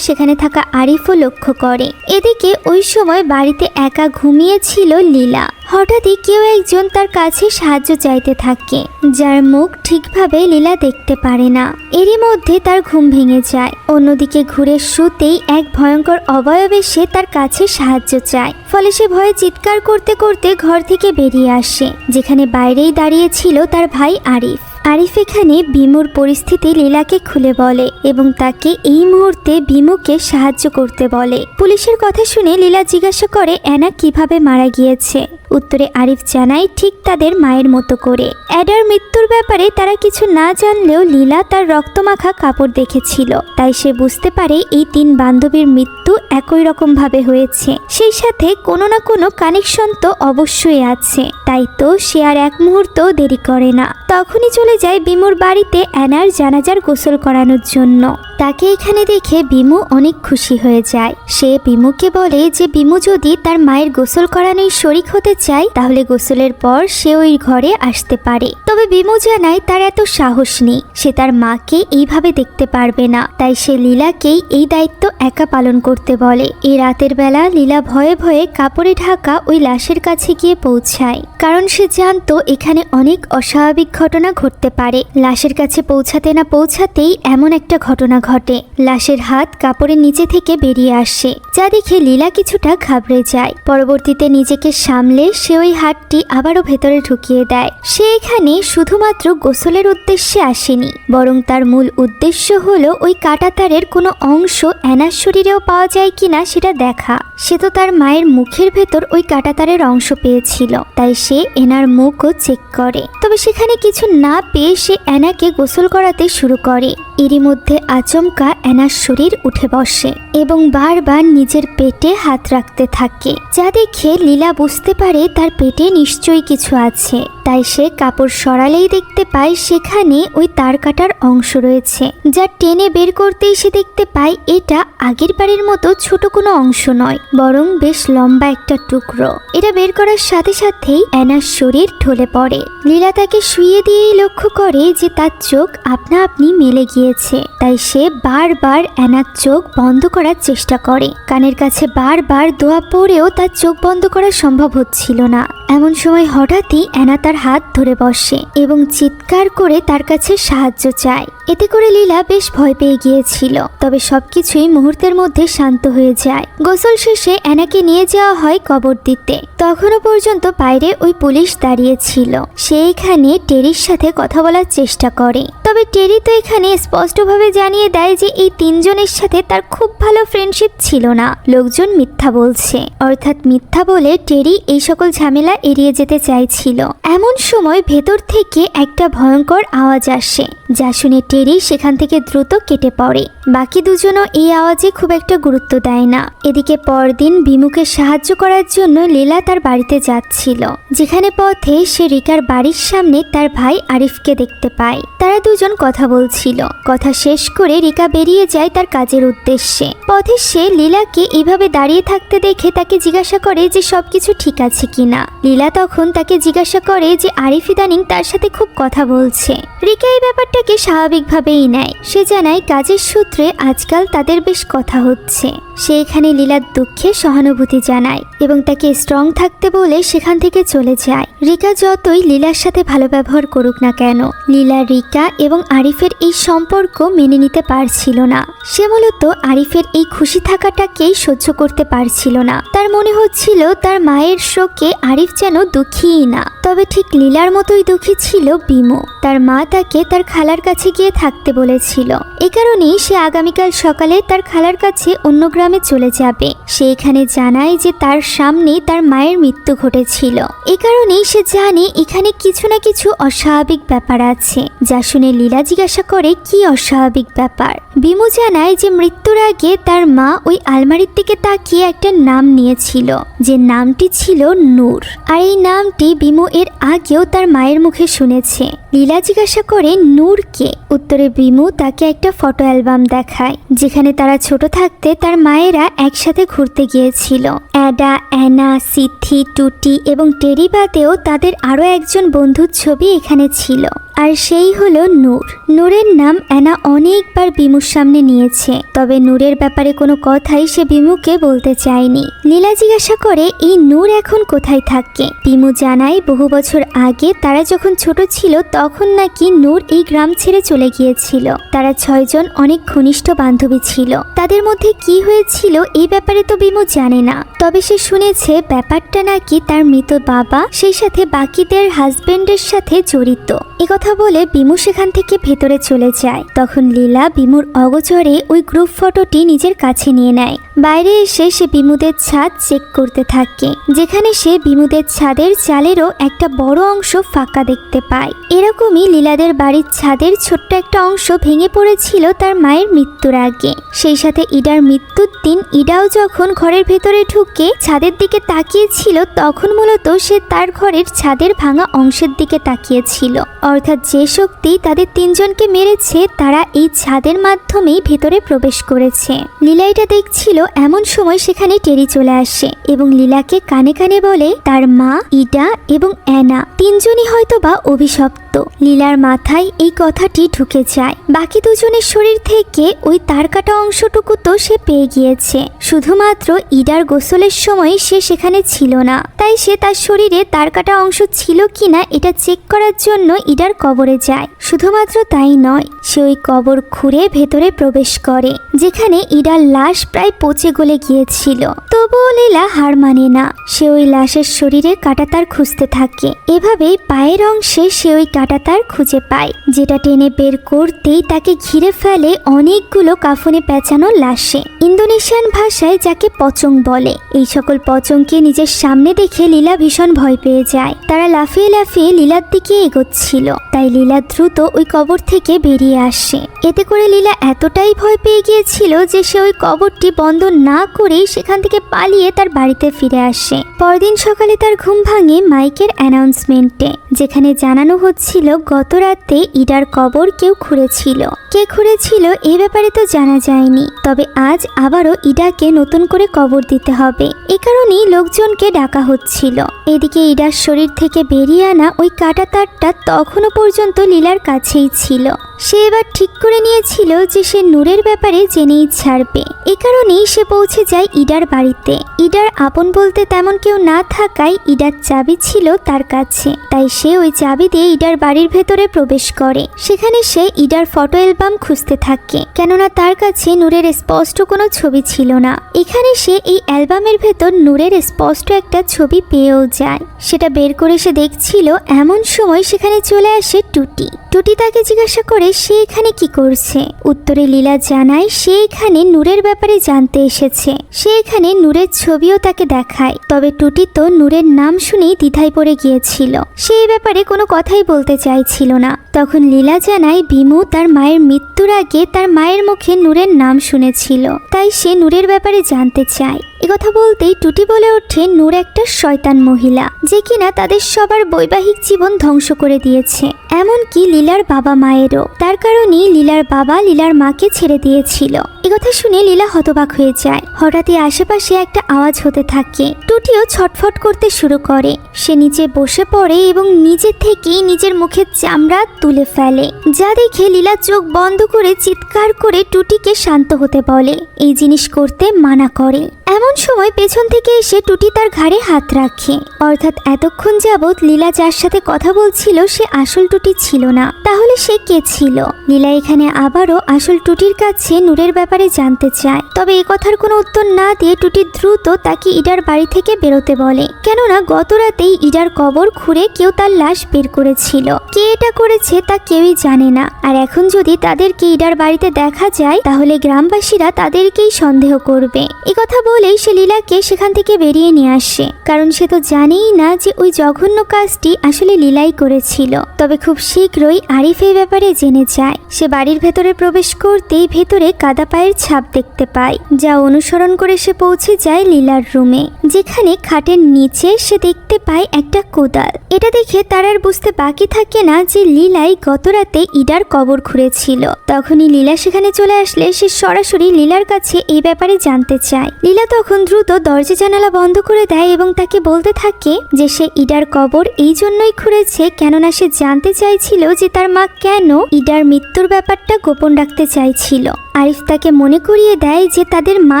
Speaker 1: সেখানে থাকা আরিফও লক্ষ্য করে। এদিকে ওই সময় বাড়িতে একা ঘুমিয়েছিল লীলা। হঠাৎই কেউ একজন তার কাছে সাহায্য চাইতে থাকে, যার মুখ ঠিকভাবে লীলা দেখতে পারে না। এরই মধ্যে তার ঘুম ভেঙে যায়। অন্যদিকে ঘুরে শুতেই এক ভয়ঙ্কর অবয়ব এসে তার কাছে সাহায্য চায়। ফলে সে ভয়ে চিৎকার করতে করতে ঘর থেকে বেরিয়ে আসে, যেখানে বাইরেই দাঁড়িয়ে ছিল তার ভাই আরিফ। আরিফ এখানে বিমুর পরিস্থিতি লীলাকে খুলে বলে এবং তাকে এই মুহূর্তে বিমুকে সাহায্য করতে বলে। পুলিশের কথা শুনে লীলা জিজ্ঞাসা করে অ্যানা কিভাবে মারা গিয়েছে। উত্তরে আরিফ জানায় ঠিক তাদের মায়ের মতো করে। অ্যাডার মৃত্যুর ব্যাপারে তারা কিছু না জানলেও লীলা তার রক্তমাখা কাপড় দেখেছিল, তাই সে বুঝতে পারে এই তিন বান্ধবীর মৃত্যু একই রকম ভাবে হয়েছে। সেই সাথে কোনো না কোনো কানেকশন তো অবশ্যই আছে, তাই তো সে আর এক মুহূর্ত দেরি করে না। তখনই চলে যায় বিমুর বাড়িতে অ্যানার জানাজার গোসল করানোর জন্য। তাকে এখানে দেখে বিমু অনেক খুশি হয়ে যায়। সে বিমুকে বলে যে বিমু যদি তার মায়ের গোসল করানোর শরিক হতে চায় তাহলে গোসলের পর সে ওই ঘরে আসতে পারে। তবে বিমু জানায় তার এত সাহস নেই, সে তার মাকে এইভাবে দেখতে পারবে না, তাই সে লীলাকেই এই দায়িত্ব একা পালন করতে বলে। এই রাতের বেলা লীলা ভয়ে ভয়ে কাপড়ে ঢাকা ওই লাশের কাছে গিয়ে পৌঁছায়, কারণ সে জানতো এখানে অনেক অস্বাভাবিক ঘটনা ঘটতে পারে। লাশের কাছে পৌঁছাতে না পৌঁছাতেই এমন একটা ঘটনা ঘটে। লাশের হাত কাপড়ের নিচে থেকে বেরিয়ে আসে, যা দেখে লীলা কিছুটা ঘাবড়ে যায়। পরবর্তীতে নিজেকে সামলে সে ওই হাতটি আবারও ভেতরে ঢুকিয়ে দেয়। সে এখানে শুধুমাত্র গোসলের উদ্দেশ্যে আসেনি, বরং তার মূল উদ্দেশ্য হলো ওই কাঁটাতারের কোনো অংশ অ্যানার শরীরেও পাওয়া যায় কিনা সেটা দেখা। সে তো তার মায়ের মুখের ভেতর ওই কাঁটাতারের অংশ পেয়েছিল, তাই সে এনার মুখও চেক করে। তবে সেখানে কিছু না পেয়ে সে অ্যানাকে গোসল করাতে শুরু করে। এরই মধ্যে আচমকা অ্যানার শরীর উঠে বসে এবং বারবার নিজের পেটে হাত রাখতে থাকে, যা দেখে লীলা বুঝতে পারে তার পেটে নিশ্চয়ই কিছু আছে। তাই সে কাপড় সরালেই দেখতে পায় সেখানে ওই তার কাটার অংশ রয়েছে, যা টেনে বের করতেই সে দেখতে পায় এটা আগের বারের মতো ছোট কোনো অংশ নয়, বরং বেশ লম্বা একটা টুকরো। এটা বের করার সাথে সাথেই অ্যানার শরীর ঢলে পড়ে। লীলা তাকে শুইয়ে দিয়েই লক্ষ্য করে যে তার চোখ আপনা আপনি মেলে গিয়েছে, তাই সে বারবার অ্যানার চোখ বন্ধ করার চেষ্টা করে। কানের কাছে বারবার দোয়া পড়েও তার চোখ বন্ধ করা সম্ভব হচ্ছিল না। এমন সময় হঠাৎই অ্যানা তার হাত ধরে বসে এবং চিৎকার করে তার কাছে সাহায্য চায়। এতে করে লীলা বেশ ভয় পেয়ে গিয়েছিল, তবে সবকিছুই মুহূর্তের মধ্যে শান্ত হয়ে যায়। গোসল শেষে অ্যানাকে নিয়ে যাওয়া হয় কবর দিতে। তখনও পর্যন্ত বাইরে ওই পুলিশ দাঁড়িয়ে ছিল। সে এখানে টেরির সাথে কথা বলার চেষ্টা করে, তবে টেরি তো এখানে স্পষ্টভাবে জানিয়ে দেয় যে এই তিনজনের সাথে তার খুব ভালো ফ্রেন্ডশিপ ছিল না। লোকজন মিথ্যা বলছে, অর্থাৎ মিথ্যা বলে টেরি এই সকল ঝামেলা এড়িয়ে যেতে চাইছিল। এমন সময় ভেতর থেকে একটা ভয়ঙ্কর আওয়াজ আসে, যা শুনে টেরি সেখান থেকে দ্রুত কেটে পড়ে। বাকি দুজনও এই আওয়াজে খুব একটা গুরুত্ব দেয় না। এদিকে পরদিন বিমুকে সাহায্য করার জন্য লীলা তার বাড়িতে যাচ্ছিল, যেখানে পথে সে রিকার বাড়ির সামনে তার ভাই আরিফকে দেখতে পায়। তারা দুজন কথা বলছিল। কথা শেষ করে রিকা বেরিয়ে যায় তার কাজের উদ্দেশ্যে। পথে সে লীলাকে এভাবে দাঁড়িয়ে থাকতে দেখে তাকে জিজ্ঞাসা করে যে সবকিছু ঠিক আছে কিনা। লীলা তখন তাকে জিজ্ঞাসা করে যে আরিফ ইদানিং তার সাথে খুব কথা বলছে। রিকা এই ব্যাপারটাকে স্বাভাবিকভাবেই নেয়। সে জানায় কাজের সূত্রে আজকাল তাদের বেশ কথা হচ্ছে। সে এখানে লীলার দুঃখে সহানুভূতি জানায় এবং তাকে স্ট্রং থাকতে বলে সেখান থেকে চলে যায়। রিকা যতই লীলার সাথে ভালো ব্যবহার করুক না কেন, লীলা রিকা এবং আরিফের এই সম্পর্ক মেনে নিতে পারছিল না। সে মূলত আরিফের এই খুশি থাকাটাকেই সহ্য করতে পারছিল না। তার মনে হচ্ছিল তার মায়ের শোকে আরিফ যেন দুঃখীই না, তবে ঠিক লীলার মতোই দুঃখী ছিল বিমু। তার মা তাকে তার খালার কাছে গিয়ে থাকতে বলেছিল। এ কারণেই সে আগামীকাল সকালে তার খালার কাছে অন্য গ্রামে চলে যাবে। সে এখানে জানায় যে তার সামনে তার মায়ের মৃত্যু ঘটেছিল। এ কারণেই সে জানে এখানে কিছু না কিছু অস্বাভাবিক ব্যাপার আছে, যা শুনে লীলা জিজ্ঞাসা করে কি অস্বাভাবিক ব্যাপার। বিমু জানায় যে মৃত্যুর আগে তার মা ওই আলমারির দিকে তাকিয়ে একটা নাম নিয়েছিল, যে নামটি ছিল নূর। আর এই নামটি বিমু এর আগেও তার মায়ের মুখে শুনেছে। লীলা জিজ্ঞাসা করে নূর কে? উত্তরে বিমু তাকে একটা ফটো অ্যালবাম দেখায়, যেখানে তারা ছোট থাকতে তার মায়েরা একসাথে ঘুরতে গিয়েছিল। অ্যাডা, অ্যানা, সিথি, টুটি এবং টেরি বাদেও তাদের আরও একজন বন্ধুর ছবি এখানে ছিল, আর সেই হলো নূর। নূরের নাম অ্যানা অনেকবার বিমুর সামনে নিয়েছে, তবে নূরের ব্যাপারে কোনো কথাই সে বিমুকে বলতে চায়নি। লীলা জিজ্ঞাসা করে এই নূর এখন কোথায় থাকে। বিমু জানায় বহু বছর আগে তারা যখন ছোট ছিল তখন নাকি নূর এই গ্রাম ছেড়ে চলে গিয়েছিল। তারা 6 জন অনেক ঘনিষ্ঠ বান্ধবী ছিল। তাদের মধ্যে কি হয়েছিল এই ব্যাপারে তো বিমু জানে না, তবে সে শুনেছে ব্যাপারটা নাকি তার মৃত বাবা সেই সাথে বাকিদের হাজবেন্ডের সাথে জড়িত। কথা বলে বিমু সেখান থেকে ভেতরে চলে যায়। তখন লীলা বিমুর অগোচরে ওই গ্রুপ ফটোটি নিজের কাছে নিয়ে নেয়। বাইরে এসে সে বিমুদের ছাদ চেক করতে থাকে, যেখানে সে বিমুদের ছাদের চালেরও একটা বড় অংশ ফাঁকা দেখতে পায়। এরকমই লীলাদের বাড়ির ছাদের ছোট্ট একটা অংশ ভেঙে পড়েছিল তার মায়ের মৃত্যুর আগে। সেই সাথে ইডার মৃত্যুর দিন ইডাও যখন ঘরের ভেতরে ঢুকে ছাদের দিকে তাকিয়েছিল, তখন মূলত সে তার ঘরের ছাদের ভাঙা অংশের দিকে তাকিয়েছিল। অর্থাৎ যে শক্তি তাদের তিনজনকে মেরেছে তারা এই ছাদের মাধ্যমেই ভেতরে প্রবেশ করেছে। লীলা এটা দেখছিল। এমন সময় সেখানে টেরি চলে আসে এবং লীলাকে কানে কানে বলে তার মা, ইডা এবং অ্যানা তিনজনই হয়তো বা অভিশপ্ত। লীলার মাথায় এই কথাটি ঢুকে যায়। বাকি দুজনের শরীর থেকে ওই তার কাটা অংশটুকু তো সে পেয়ে গিয়েছে, শুধুমাত্র ইডার গোসলের সময় সে সেখানে ছিল না। তাই সে তার শরীরে তার কাটা অংশ ছিল কিনা এটা চেক করার জন্য ইডার কবরে যায়। শুধুমাত্র তাই নয়, সে ওই কবর খুঁড়ে ভেতরে প্রবেশ করে, যেখানে ইডার লাশ প্রায় পচে গলে গিয়েছিল। তবুও লীলা হার মানে না। সে ওই লাশের শরীরে কাঁটাতার খুঁজতে থাকে। এভাবেই পায়ের অংশে সে ওই কাঁটাতার খুঁজে পায়, যেটা টেনে বের করতেই তাকে ঘিরে ফেলে অনেকগুলো কাফনে পেঁচানো লাশে। ইন্দোনেশিয়ান ভাষায় যাকে পচং বলে। এই সকল পচংকে নিজের সামনে দেখে লীলা ভীষণ ভয় পেয়ে যায়। তারা লাফিয়ে লাফিয়ে লীলার দিকে এগোচ্ছিল, তাই লীলা দ্রুত ওই কবর থেকে বেরিয়ে আসে। এতে করে লীলা এতটাই ভয় পেয়ে গিয়েছিল যে সে ওই কবরটি বন্ধ না করেই সেখান থেকে পালিয়ে তার বাড়িতে ফিরে আসে। পরদিন সকালে তার ঘুম ভাঙে মাইকের অ্যানাউন্সমেন্টে, যেখানে জানানো হচ্ছিল গত রাতে ইডার কবর কেউ খুঁড়েছিল। কে খুঁড়েছিল এ ব্যাপারে তো জানা যায়নি, তবে আজ আবারও ইডাকে নতুন করে কবর দিতে হবে। এ কারণেই লোকজনকে ডাকা হচ্ছিল। এদিকে ইডার শরীর থেকে বেরিয়ে আনা ওই কাটা তারটা তখনও পর্যন্ত লীলার কাছেই ছিল। সে এবার ঠিক করে নিয়েছিল যে সে নূরের ব্যাপারে জেনেই ছাড়বে। এ কারণেই সে পৌঁছে যায় ইডার বাড়িতে। ইডার আপন বলতে তেমন কেউ না থাকায় ইডার চাবি ছিল তার কাছে, তাই সে ওই চাবি দিয়ে ইডার বাড়ির ভেতরে প্রবেশ করে। সেখানে সে ইডার ফটো অ্যালবাম খুঁজতে থাকে, কেননা তার কাছে নূরের স্পষ্ট কোনো ছবি ছিল না। এখানে সে এই অ্যালবামের ভেতর নূরের স্পষ্ট একটা ছবি পেয়েও যায়। সেটা বের করে সে দেখছিল, এমন সময় সেখানে চলে আসে টুটি। টুটি তাকে জিজ্ঞাসা করে সে এখানে কি করছে। উত্তরে লীলা জানায় সে এখানে নূরের ব্যাপারে জানতে এসেছে। সে এখানে নূরের ছবিও তাকে দেখায়, তবে টুটি তো নূরের নাম শুনেই দ্বিধায় পড়ে গিয়েছিল। সে এই ব্যাপারে কোনো কথাই বলতে চাইছিল না। তখন লীলা জানায় বিমু তার মায়ের মৃত্যুর আগে তার মায়ের মুখে নূরের নাম শুনেছিল, তাই সে নূরের ব্যাপারে জানতে চায়। একথা বলতেই টুটি বলে ওঠে নূর একটা শয়তান মহিলা, যে কিনা তাদের সবার বৈবাহিক জীবন ধ্বংস করে দিয়েছে, এমনকি লীলার বাবা মায়েরও। তার কারণেই লীলার বাবা লীলার মাকে ছেড়ে দিয়েছিল। একথা শুনে লীলা হতবাক হয়ে যায়। হঠাৎই আশেপাশে একটা আওয়াজ হতে থাকে। টুটিও ছটফট করতে শুরু করে। সে নিচে বসে পড়ে এবং নিজে থেকেই নিজের মুখের চামড়া তুলে ফেলে, যা দেখে লীলা চোখ বন্ধ করে চিৎকার করে টুটিকে শান্ত হতে বলে, এই জিনিস করতে মানা করে। এমন সময় পেছন থেকে এসে টুটি তার ঘাড়ে হাত রাখে। অর্থাৎ এতক্ষণ যাবৎ লীলা যার সাথে কথা বলছিল সে আসল টুটি ছিল না। তাহলে সে কে ছিল? লীলা এখানে আবারও আসল টুটির কাছে নূরের ব্যাপারে জানতে চায়। তবে এ কথার কোনো উত্তর না দিয়ে টুটি দ্রুত তাকে ইডার বাড়ি থেকে বেরোতে বলে, কেননা গত রাতেই ইডার কবর খুঁড়ে কেউ তার লাশ বের করেছিল। কে এটা করেছে তা কেউই জানে না। আর এখন যদি তাদেরকে ইডার বাড়িতে দেখা যায় তাহলে গ্রামবাসীরা তাদেরকেই সন্দেহ করবে। এ কথা বলেই সে লীলাকে সেখান থেকে বেরিয়ে নিয়ে আসে, কারণ সে তো জানেই না যে ওই জঘন্য কাজটি আসলে লীলাই করেছিল। তবে খুব শীঘ্রই আরিফ এই ব্যাপারে জেনে যায়। সে বাড়ির ভেতরে প্রবেশ করতেই ভেতরে কাদা পায়ের ছাপ দেখতে পায়, যা অনুসরণ করে সে পৌঁছে যায় লীলার রুমে, যেখানে খাটের নিচে সে দেখতে পায় একটা কোদাল। এটা দেখে তার আর বুঝতে বাকি থাকে না যে লীলাই গত রাতে ইডার কবর খুঁড়েছিল। তখনই লীলা সেখানে চলে আসলে সে সরাসরি লীলার কাছে এই ব্যাপারে জানতে চায়। লীলা তখন দ্রুত দরজা জানালা বন্ধ করে দেয় এবং তাকে বলতে থাকে যে সে ইডার কবর এই জন্যই খুঁড়েছে কেননা সে জানতে চাইছিল যে তার মা কেন ইডার মৃত্যুর ব্যাপারটা গোপন রাখতে চাইছিল। আরিফ তাকে মনে করিয়ে দেয় যে তাদের মা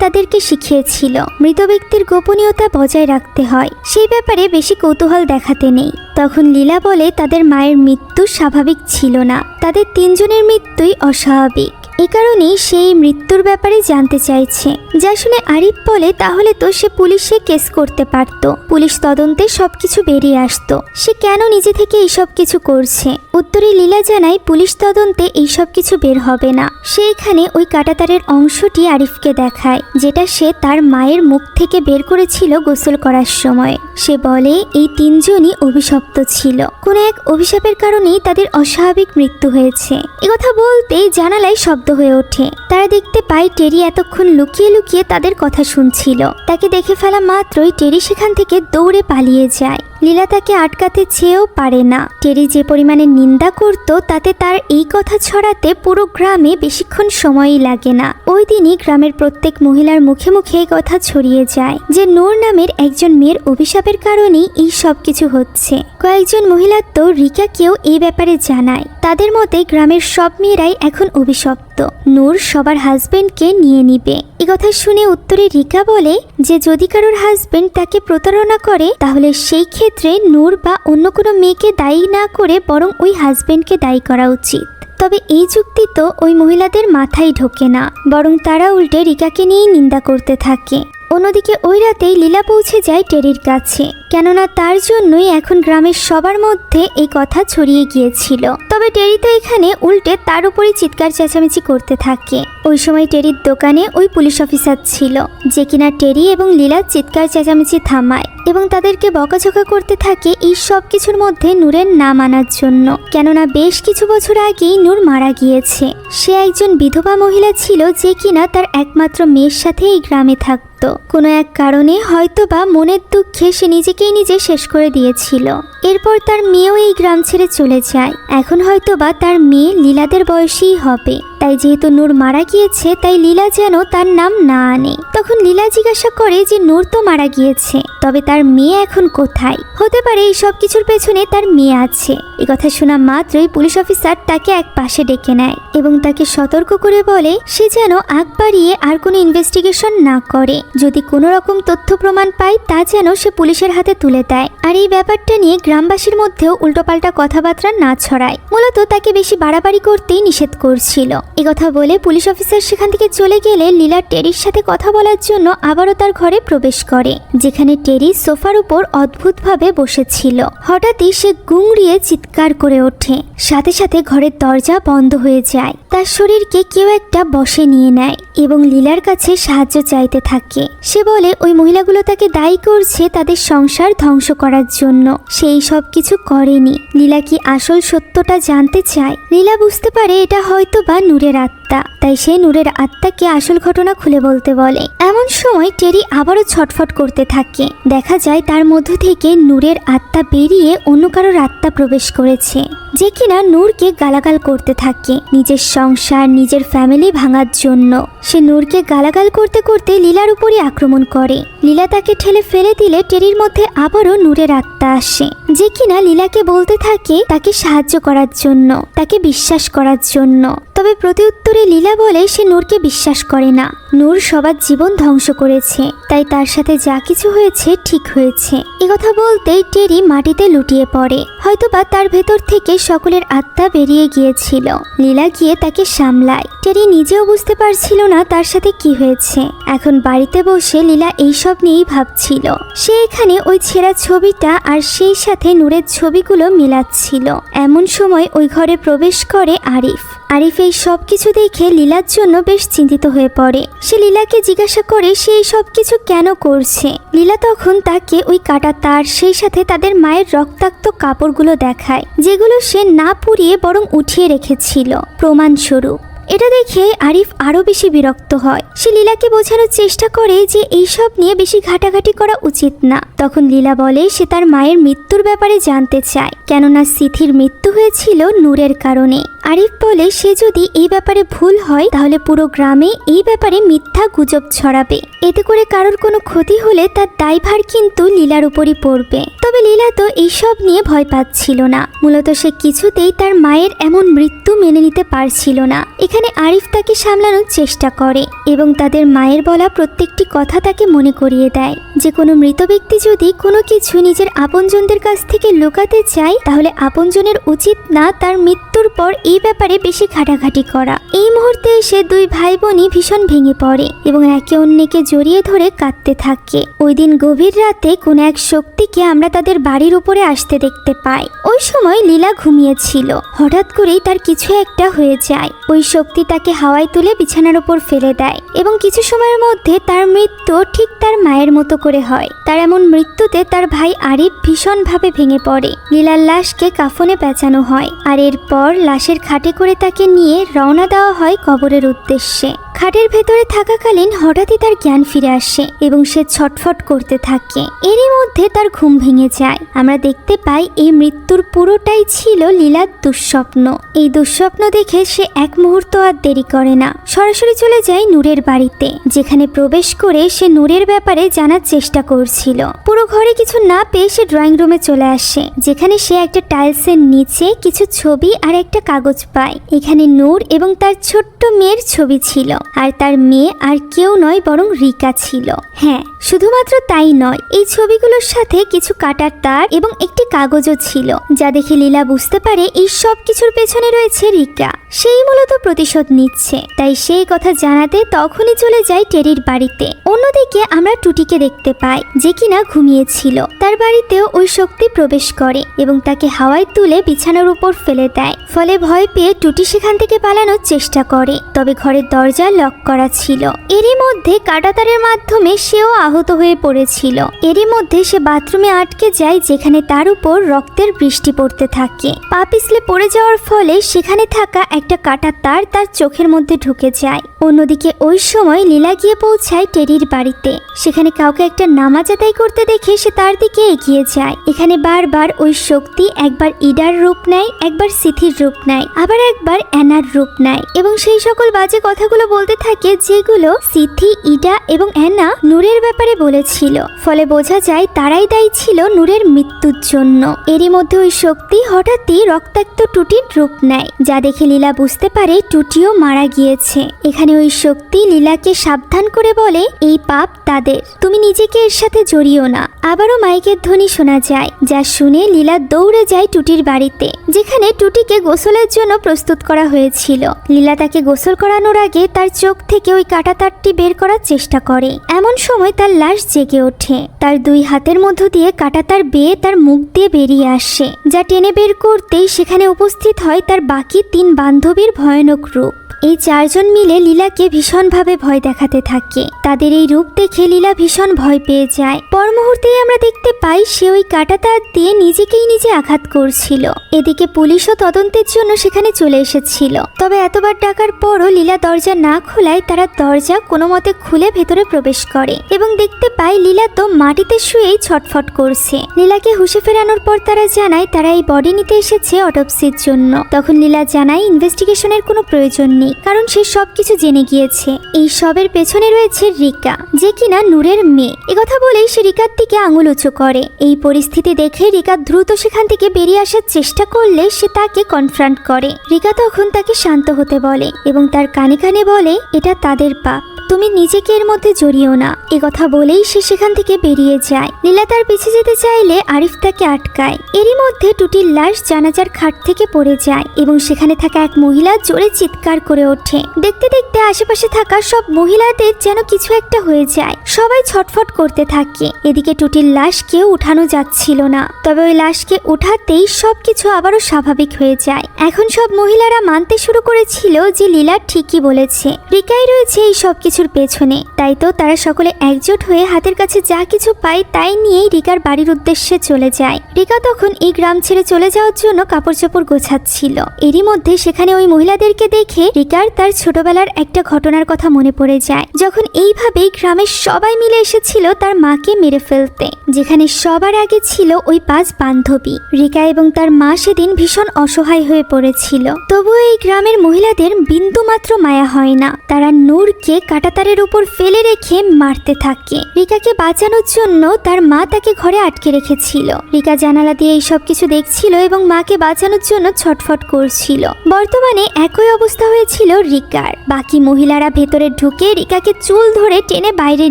Speaker 1: তাদেরকে শিখিয়েছিল মৃত ব্যক্তির গোপনীয়তা বজায় রাখতে হয়, সেই ব্যাপারে বেশি কৌতূহল দেখাতে নেই। তখন লীলা বলে তাদের মায়ের মৃত্যু স্বাভাবিক ছিল না, তাদের তিনজনের মৃত্যুই অস্বাভাবিক। এ কারণেই সেই মৃত্যুর ব্যাপারে জানতে চাইছে। যা শুনে আরিফ বলে তাহলে তো সে পুলিশে কেস করতে পারত, পুলিশ তদন্তে সবকিছু বেরিয়ে আসতো, সে কেন নিজে থেকে এইসব কিছু করছে। উত্তরে লীলা জানায় পুলিশ তদন্তে এইসব কিছু বের হবে না। সে এখানে ওই কাঁটাতারের অংশটি আরিফকে দেখায়, যেটা সে তার মায়ের মুখ থেকে বের করেছিল গোসল করার সময়। সে বলে এই তিনজনই অভিশপ্ত ছিল, কোনো এক অভিশাপের কারণেই তাদের অস্বাভাবিক মৃত্যু হয়েছে। একথা বলতেই জানালায় শব্দ হয়ে ওঠে। তারা দেখতে পায় টেরি এতক্ষণ লুকিয়ে লুকিয়ে তাদের কথা শুনছিল। তাকে দেখে ফেলা মাত্রই টেরি সেখান থেকে দৌড়ে পালিয়ে যায়। লীলা তাকে আটকাতে চেয়েও পারে না। টেরি যে পরিমাণে নিন্দা করত তাতে তার এই কথা ছড়াতে পুরো গ্রামে বেশিক্ষণ সময়ই লাগে না। ওই দিনই গ্রামের প্রত্যেক মহিলার মুখে মুখে এই কথা ছড়িয়ে যায় যে নূর নামের একজন মেয়ের অভিশাপের কারণেই এই সব কিছু হচ্ছে। কয়েকজন মহিলা তো রিকাকেও এই ব্যাপারে জানায়। তাদের মতে গ্রামের সব মেয়েরাই এখন অভিশপ্ত, নূর সবার হাজবেন্ডকে নিয়ে নিবে। এই কথা শুনে উত্তরে রিকা বলে যে যদি কারোর হাজবেন্ড তাকে প্রতারণা করে তাহলে সেই ক্ষেত্রে নূর বা অন্য কোনো মেয়েকে দায়ী না করে বরং ওই হাজবেন্ডকে দায়ী করা উচিত। তবে এই যুক্তি তো ওই মহিলাদের মাথায় ঢোকে না, বরং তারা উল্টে রিকাকে নিয়েই নিন্দা করতে থাকে। অন্যদিকে ওই রাতেই লীলা পৌঁছে যায় টেরির কাছে, কেননা তার জন্যই এখন গ্রামের সবার মধ্যে এই কথা ছড়িয়ে গিয়েছিল। তবে টেরি তো এখানে উল্টে তার উপরই চিৎকার চেঁচামেচি করতে থাকে। ওই সময় টেরির দোকানে ওই পুলিশ অফিসার ছিল, যে কিনা টেরি এবং লীলার চিৎকার চেঁচামেচি থামায় এবং তাদেরকে বকাঝকা করতে থাকে এই সব কিছুর মধ্যে নূরের নাম আনার জন্য। কেননা বেশ কিছু বছর আগেই নূর মারা গিয়েছে। সে একজন বিধবা মহিলা ছিল, যে কিনা তার একমাত্র মেয়ের সাথে এই গ্রামে থাকত। কোনো এক কারণে হয়তোবা মনের দুঃখে সে নিজেকেই নিজে শেষ করে দিয়েছিল। এরপর তার মেয়েও এই গ্রাম ছেড়ে চলে যায়। এখন হয়তোবা তার মেয়ে লীলাদের বয়সীই হবে। তাই যেহেতু নূর মারা গিয়েছে, তাই লীলা যেন তার নাম না আনে। তখন লীলা জিজ্ঞাসা করে যে নূর তো মারা গিয়েছে, তবে তার মেয়ে এখন কোথায়? হতে পারে এই সব কিছুর পেছনে তার মেয়ে আছে। এই কথা শোনা মাত্রই পুলিশ অফিসার তাকে এক পাশে ডেকে নেয় এবং তাকে সতর্ক করে বলে সে যেন আগ বাড়িয়ে আর কোনো ইনভেস্টিগেশন না করে। যদি কোনো রকম তথ্য প্রমাণ পায় তা যেন সে পুলিশের হাতে তুলে দেয়, আর এই ব্যাপারটা নিয়ে গ্রামবাসীর মধ্যেও উল্টোপাল্টা কথাবার্তা না ছড়ায়। মূলত তাকে বেশি বাড়াবাড়ি করতেই নিষেধ করছিল। একথা বলে পুলিশ অফিসার সেখান থেকে চলে গেলে লীলা টেরির সাথে কথা বলার জন্য আবারও তার ঘরে প্রবেশ করে, যেখানে টেরি সোফার উপর অদ্ভুতভাবে বসেছিল। হঠাৎই সে গুংড়িয়ে চিৎকার করে ওঠে, সাথে সাথে ঘরের দরজা বন্ধ হয়ে যায়। তার শরীরকে কেউ একটা বশে নিয়ে নেয় এবং লীলার কাছে সাহায্য চাইতে থাকে। সে বলে ওই মহিলাগুলো তাকে দায়ী করছে তাদের সংসার ধ্বংস করার জন্য। সেই সব কিছু করেনি। লীলা কি আসল সত্যটা জানতে চায়। লীলা বুঝতে পারে এটা হয়তো বা নূরের আত্মা, তাই সে নূরের আত্মাকে আসল ঘটনা খুলে বলতে বলে। এমন সময় টেরি আবারও ছটফট করতে থাকে। দেখা যায় তার মধ্য থেকে নূরের আত্মা বেরিয়ে অন্য কারোর আত্মা প্রবেশ করেছে, যে কিনা নূরকে গালাগাল করতে থাকে নিজের সংসার, নিজের ফ্যামিলি ভাঙার জন্য। সে নূরকে গালাগাল করতে করতে লীলার উপরই আক্রমণ করে। লীলা তাকে ঠেলে ফেলে দিলে টেরির মধ্যে আবারও নূরের আত্মা আসে, যে কিনা লীলাকে বলতে থাকে তাকে সাহায্য করার জন্য, তাকে বিশ্বাস করার জন্য। তবে প্রতিউত্তরে লীলা বলে সে নূরকে বিশ্বাস করে না। নূর সবার জীবন ধ্বংস করেছে, তাই তার সাথে যা কিছু হয়েছে ঠিক হয়েছে। একথা বলতেই টেরি মাটিতে লুটিয়ে পড়ে। হয়তোবা তার ভেতর থেকে সকলের আত্মা বেরিয়ে গিয়েছিল। লীলা গিয়ে তাকে সামলায়। টেরি নিজেও বুঝতে পারছিল না তার সাথে কি হয়েছে। এখন বাড়িতে বসে লীলা এইসব নিয়েই ভাবছিল। সে এখানে ওই ছেঁড়া ছবিটা আর সেই সাথে নূরের ছবিগুলো মিলাচ্ছিল। এমন সময় ওই ঘরে প্রবেশ করে আরিফ। আরিফ এই সব কিছু দেখে লীলার জন্য বেশ চিন্তিত হয়ে পড়ে। সে লীলাকে জিজ্ঞাসা করে সে এই সব কিছু কেন করছে। লীলা তখন তাকে ওই কাটা তার, সেই সাথে তাদের মায়ের রক্তাক্ত কাপড়গুলো দেখায়, যেগুলো সে না পুড়িয়ে বরং উঠিয়ে রেখেছিল প্রমাণস্বরূপ। এটা দেখে আরিফ আরো বেশি বিরক্ত হয়। সে লীলাকে বোঝানোর চেষ্টা করে যে এইসব নিয়ে বেশি ঘাটাঘাটি করা উচিত না। তখন লীলা বলে সে তার মায়ের মৃত্যুর ব্যাপারে জানতে চায়, কেননা সিথির মৃত্যু হয়েছিল নূরের কারণে। আরিফ বলে সে যদি এই ব্যাপারে ভুল হয় তাহলে পুরো গ্রামে এই ব্যাপারে মিথ্যা গুজব ছড়াবে। এতে করে কারোর কোনো ক্ষতি হলে তার দায়ভার কিন্তু লীলার উপরই পড়বে। তবে লীলা তো এইসব নিয়ে ভয় পাচ্ছিল না। মূলত সে কিছুতেই তার মায়ের এমন মৃত্যু মেনে নিতে পারছিল না। এখানে আরিফ তাকে সামলানোর চেষ্টা করে এবং তাদের মায়ের বলা প্রত্যেকটি কথা তাকে মনে করিয়ে দেয় যে কোনো মৃত ব্যক্তি যদি কোনো কিছু নিজের আপনজনদের কাছ থেকে লুকাতে চায়, তাহলে আপনজনের উচিত না তার মৃত্যুর পর এই ব্যাপারে বেশি ঘাটাঘাটি করা। এই মুহূর্তে এসে দুই ভাই বোনই ভীষণ ভেঙে পড়ে এবং একে অন্যকে জড়িয়ে ধরে কাঁদতে থাকে। ওই দিন গভীর রাতে কোনো এক শক্তিকে আমরা তাদের বাড়ির উপরে আসতে দেখতে পাই। ওই সময় লীলা ঘুমিয়েছিল। হঠাৎ করেই তার কিছু একটা হয়ে যায়। ওই শক্তি তাকে হাওয়ায় তুলে বিছানার উপর ফেলে দেয় এবং কিছু সময়ের মধ্যে তার মৃত্যু ঠিক তার মায়ের মতো করে হয়। তার এমন মৃত্যুতে তার ভাই আরিফ ভীষণভাবে ভেঙে পড়ে। লীলার লাশকে কাফনে পেঁচানো হয় আর এরপর লাশের খাটে করে তাকে নিয়ে রওনা দেওয়া হয় কবরের উদ্দেশ্যে। খাটের ভেতরে থাকাকালীন হঠাৎই তার জ্ঞান ফিরে আসে এবং সে ছটফট করতে থাকে। এরই মধ্যে তার ঘুম ভেঙে যায়। আমরা দেখতে পাই এই মৃত্যুর পুরোটাই ছিল লীলার দুঃস্বপ্ন। এই দুঃস্বপ্ন দেখে সে এক মুহূর্ত আর দেরি করে না, সরাসরি চলে যায় নূরের বাড়িতে, যেখানে প্রবেশ করে সে নূরের ব্যাপারে জানার চেষ্টা করছিল। পুরো ঘরে কিছু না পেয়ে সে ড্রয়িং রুমে চলে আসে, যেখানে সে একটা টাইলসের নিচে কিছু ছবি আর একটা কাগজ পায়। এখানে নূর এবং তার ছোট্ট মেয়ের ছবি ছিল, আর তার মেয়ে আর কেউ নয় বরং রিকা ছিল। হ্যাঁ, শুধুমাত্র তাই নয়, এই ছবিগুলোর সাথে কিছু কাটার তার এবং একটি কাগজও ছিল, যা দেখে লীলা বুঝতে পারে এই সব কিছুর পেছনে রয়েছে রিকা। সেই মূলত প্রতিশোধ নিচ্ছে, তাই সেই কথা জানাতে তখনই চলে যায় টেরির বাড়িতে। অন্যদিকে আমরা টুটিকে দেখতে পাই, যে কিনা ঘুমিয়েছিল। তার বাড়িতেও ওই শক্তি প্রবেশ করে এবং তাকে হাওয়ায় তুলে বিছানার উপর ফেলে দেয়। ফলে ভয় পেয়ে টুটি সেখান থেকে পালানোর চেষ্টা করে, তবে ঘরের দরজা লক করা ছিল। এরই মধ্যে কাঁটাতারের মাধ্যমে সেও আহত হয়ে পড়েছিল। এরই মধ্যে সে বাথরুমে আটকে যায়, যেখানে তার উপর রক্তের বৃষ্টি পড়তে থাকে। পা পিছলে পড়ে যাওয়ার ফলে সেখানে থাকা একটা কাঁটা তার তার চোখের মধ্যে ঢুকে যায়। অন্যদিকে ওই সময় লীলা গিয়ে পৌঁছায় টেরির বাড়িতে। সেখানে কাউকে একটা নামাজ আদায় করতে দেখে সে তার দিকে এগিয়ে যায়। এখানে বারবার ওই শক্তি একবার ইডার রূপ নেয়, একবার সিথির রূপ নেয়, আবার একবার অ্যানার রূপ নেয় এবং সেই সকল বাজে কথাগুলো বলতে থাকে, যেগুলো সিথি, ইডা এবং অ্যানা নূরের ব্যাপারে বলেছিল। ফলে বোঝা যায় তারাই দায়ী ছিল নূরের মৃত্যুর জন্য। এরই মধ্যে ওই শক্তি হঠাৎই রক্তাক্ত টুটির রূপ নেয়, যা দেখে লীলা বুঝতে পারে টুটিও মারা গিয়েছে। এখানে ওই শক্তি লীলাকে সাবধান করে বলে, এই পাপ তাদের, তুমি নিজেকে এর সাথে জড়িও না। আবারও মাইকের ধ্বনি শোনা যায়, যা শুনে লীলা দৌড়ে যায় টুটির বাড়িতে, যেখানে টুটিকে গোসলের জন্য প্রস্তুত করা হয়েছিল। লীলা তাকে গোসল করানোর আগে তার চোখ থেকে ওই কাঁটা তারটি বের করার চেষ্টা করে। এমন সময় তার লাশ জেগে ওঠে। তার দুই হাতের মধ্য দিয়ে কাঁটা তার বেয়ে তার মুখ দিয়ে বেরিয়ে আসে, যা টেনে বের করতেই সেখানে উপস্থিত হয় তার বাকি 3 বান্ধবীর ভয়ানক রূপ। এই 4 জন মিলে লীলাকে ভীষণভাবে ভয় দেখাতে থাকে। তাদের এই রূপ দেখে লীলা ভীষণ ভয় পেয়ে যায়। পর মুহূর্তেই আমরা দেখতে পাই সে ওই কাঁটা তার দিয়ে নিজেকেই নিজে আঘাত করছিল। এদিকে পুলিশও তদন্তের জন্য সেখানে চলে এসেছিল। তবে এতবার ডাকার পরও লীলা দরজা না খোলায় তারা দরজা কোনো মতে খুলে ভেতরে প্রবেশ করে এবং দেখতে পায় লীলা তো মাটিতে শুয়েই ছটফট করছে। লীলাকে হুঁশে ফেরানোর পর তারা জানায় তারা এই বডি নিতে এসেছে অটোপসির জন্য। তখন লীলা জানায় ইনভেস্টিগেশনের কোনো প্রয়োজন নেই, কারণ সে সবকিছু জেনে গিয়েছে। এই সবের পেছনে রয়েছে রিকা, যে কিনা নূরের মেয়ে। একথা বলেই সে রিকার দিকে আঙুল উঁচু করে। এই পরিস্থিতি দেখে রিকা দ্রুত সেখান থেকে বেরিয়ে আসার চেষ্টা করলে সে তাকে কনফ্রন্ট করে। রিকা তখন তাকে শান্ত হতে বলে এবং তার কানে কানে বলে, এটা তাদের পাপ, তুমি নিজেকে এর মধ্যে জড়িও না। এ কথা বলেই সে সেখান থেকে বেরিয়ে যায়। লীলা তার পিছে যেতে চাইলে আরিফ তাকে আটকায়। এরই মধ্যে টুটির লাশ জানাজার খাট থেকে পড়ে যায় এবং সেখানে থাকা এক মহিলা জোরে চিৎকার করে ওঠে। দেখতে দেখতে আশেপাশে থাকা সব মহিলাদের যেন কিছু একটা হয়ে যায়। সবাই ছটফট করতে থাকে। এদিকে টুটির লাশ কেউ উঠানো যাচ্ছিল না, তবে ওই লাশকে উঠাতেই সবকিছু আবারও স্বাভাবিক হয়ে যায়। এখন সব মহিলারা মানতে শুরু করেছিল যে লীলা ঠিকই বলেছে, রিকাই রয়েছে এই সবকিছুর পেছনে। তাই তো তারা সকলে একজোট হয়ে হাতের কাছে যা কিছু পায় তাই নিয়েই রিকার বাড়ির উদ্দেশ্যে চলে যায়। রিকা তখন এই গ্রাম ছেড়ে চলে যাওয়ার জন্য কাপড় চোপড় গোছাচ্ছিল। এরই মধ্যে সেখানে ওই মহিলাদেরকে দেখে রিকার তার ছোটবেলার একটা ঘটনার কথা মনে পড়ে যায়, যখন এইভাবেই গ্রামের সবাই মিলে এসেছিল তার মাকে মেরে ফেলতে, যেখানে সবার আগে ছিল ওই 5 বান্ধবী। রিকা এবং তার মা সেদিন ভীষণ অসহায় হয়ে পড়েছিল। তবুও এই গ্রামের মহিলাদের বিন্দুমাত্র মায়া হয় না। তারা নূরকে কাঁটাতারের উপর ফেলে রেখে মারতে থাকে। রিকাকে বাঁচানোর জন্য তার মা তাকে ঘরে আটকে রেখেছিল। রিকা জানালা দিয়ে এই সব কিছু দেখছিল এবং মাকে বাঁচানোর জন্য ছটফট করছিল। বর্তমানে একই অবস্থা হয়েছিল রিকার। বাকি মহিলারা ভেতরে ঢুকে রিকাকে চুল ধরে টেনে বাইরে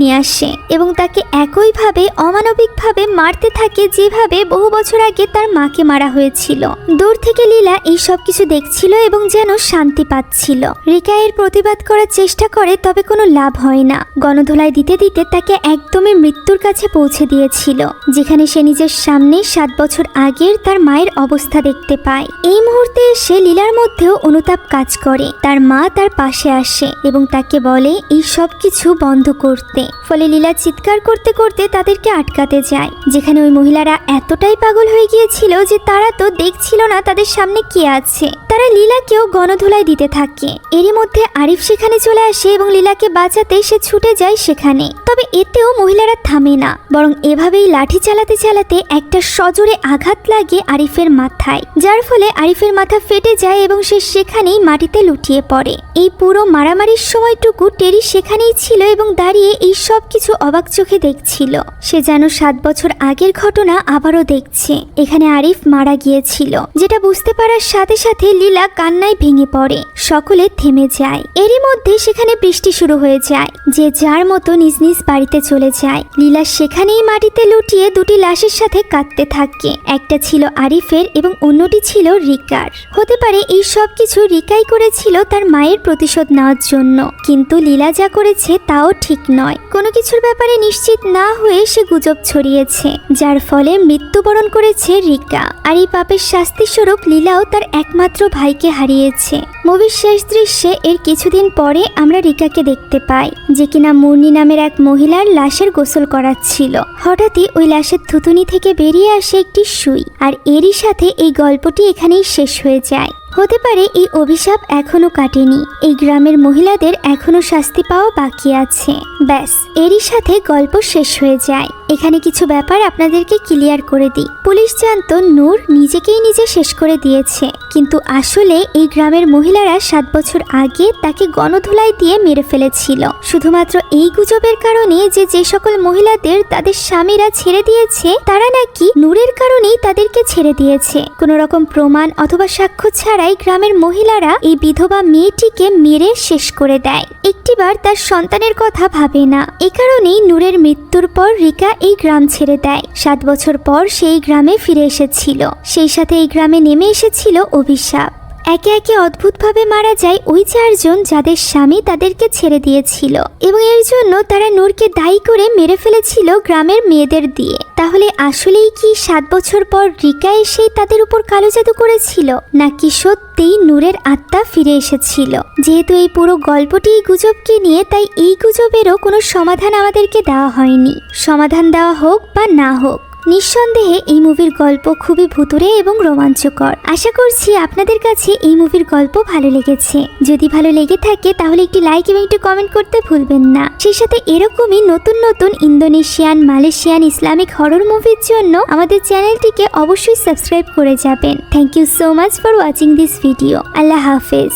Speaker 1: নিয়ে আসে এবং তাকে একইভাবে অমানবিকভাবে মারতে থাকে, যেভাবে বহু বছর আগে তার মাকে মারা হয়েছিল। দূর থেকে লীলা এই সব কিছু দেখছিল এবং যেন শান্তি পাচ্ছিল। রিকা এর প্রতিবাদ করার চেষ্টা করে, তবে কোনো লাভ হয় না। গণধোলাই দিতে দিতে তাকে একদমই মৃত্যুর কাছে পৌঁছে দিয়েছিল, যেখানে সে নিজের সামনে 7 বছর আগের তার মায়ের অবস্থা দেখতে পায়। এই মুহূর্তে এসে লীলার মধ্যেও অনুতাপ কাজ করে। তার মা তার পাশে আসে এবং তাকে বলে এই সব কিছু বন্ধ করতে। ফলে লীলা চিৎকার করতে করতে তাদেরকে আটকাতে যায়, যেখানে ওই মহিলারা এতটাই পাগল হয়ে গিয়েছিল যে তারা তো দেখছিল না তাদের সামনে কে আছে। তারা লীলাকেও গণধোলাই দিতে থাকে। এরই মধ্যে আরিফ সেখানে চলে আসে এবং লীলাকে বাঁচাতে সে ছুটে যায় সেখানে। তবে এতেও মহিলারা থামে না, বরং এভাবেই লাঠি চালাতে চালাতে একটা সজোরে আঘাত লাগে আরিফের মাথায়, যার ফলে আরিফের মাথা ফেটে যায় এবং সে সেখানেই মাটিতে লুটিয়ে পড়ে। এই পুরো মারামারির সময়টুকু টেরি সেখানেই ছিল এবং দাঁড়িয়ে এই সব কিছু অবাক চোখে দেখছিল। সে যেন 7 বছর আগের ঘটনা আবারও দেখছে। এখানে আরিফ মারা গিয়েছিল, যেটা বুঝতে পারার সাথে সাথে লীলা কান্নায় ভেঙে পড়ে। সকলে থেমে যায়। এরই মধ্যে সেখানে বৃষ্টি শুরু হয়ে যায়। যে যার মতো নিজ নিজ বাড়িতে চলে যায়। লীলা সেখানেই মাটিতে লুটিয়ে দুটি লাশের সাথে কাঁদতে থাকে। একটা ছিল আরিফের এবং অন্যটি ছিল রিকার। হতে পারে এই সব কিছু রিকাই করেছিল তার মায়ের প্রতিশোধ নেওয়ার জন্য, কিন্তু লীলা যা করেছে তাও ঠিক নয়। কোনো কিছুর ব্যাপারে নিশ্চিত না হয়ে সে গুজব ছড়িয়েছে, যার ফলে মৃত্যুবরণ করেছে রিকা। আর এই পাপের শাস্তি স্বরূপ লীলাও তার একমাত্র ভাইকে হারিয়েছে। মুভির শেষ দৃশ্যে এর কিছুদিন পরে আমরা রিকাকে দেখতে পাই, যে কিনা মুন্নি নামের এক মহিলার লাশের গোসল করাচ্ছিল। হঠাৎই ওই লাশের থুতুনি থেকে বেরিয়ে আসে একটি সুই। আর এরই সাথে এই গল্পটি এখানেই শেষ হয়ে যায়। হতে পারে এই অভিশাপ এখনো কাটেনি, এই গ্রামের মহিলাদের এখনো শাস্তি পাওয়া বাকি আছে। ব্যাস, এরই সাথে গল্প শেষ হয়ে যায়। এখানে কিছু ব্যাপার আপনাদেরকে ক্লিয়ার করে দিই। পুলিশ জানতো নূর নিজেকেই নিজে শেষ করে দিয়েছে, কিন্তু আসলে এই গ্রামের মহিলারা 7 বছর আগে তাকে গণধুলাই দিয়ে মেরে ফেলেছিল। শুধুমাত্র এই গুজবের কারণে যে সকল মহিলাদের তাদের স্বামীরা ছেড়ে দিয়েছে, তারা নাকি নূরের কারণেই তাদেরকে ছেড়ে দিয়েছে। কোনো রকম প্রমাণ অথবা সাক্ষ্য ছাড়া গ্রামের মহিলারা এই বিধবা মেয়েটিকে মেরে শেষ করে দেয়। একটিবার তার সন্তানের কথা ভাবে না। এ কারণেই নূরের মৃত্যুর পর রিকা এই গ্রাম ছেড়ে দেয়। 7 বছর পর সেই গ্রামে ফিরে এসেছিল। সেই সাথে এই গ্রামে নেমে এসেছিল অভিশাপ। একে একে অদ্ভুতভাবে মারা যায় ওই 4 জন যাদের স্বামী তাদেরকে ছেড়ে দিয়েছিল, এবং এর জন্য তারা নূরকে দায়ী করে মেরে ফেলেছিল গ্রামের মেয়েদের দিয়ে। তাহলে আসলেই কি 7 বছর পর রিকা এসেই তাদের উপর কালো জাদু করেছিল, নাকি সত্যিই নূরের আত্মা ফিরে এসেছিল? যেহেতু এই পুরো গল্পটি গুজবকে নিয়ে, তাই এই গুজবেরও কোনো সমাধান আমাদেরকে দেওয়া হয়নি। সমাধান দেওয়া হোক বা না হোক, নিঃসন্দেহে এই মুভির গল্প খুবই ভুতুড়ে এবং রোমাঞ্চকর। আশা করছি আপনাদের কাছে এই মুভির গল্প ভালো লেগেছে। যদি ভালো লেগে থাকে তাহলে একটি লাইক এবং একটি কমেন্ট করতে ভুলবেন না। সেই সাথে এরকমই নতুন নতুন ইন্দোনেশিয়ান, মালয়েশিয়ান, ইসলামিক হরর মুভির জন্য আমাদের চ্যানেলটিকে অবশ্যই সাবস্ক্রাইব করে যাবেন। Thank you so much for watching this video. আল্লাহ হাফেজ।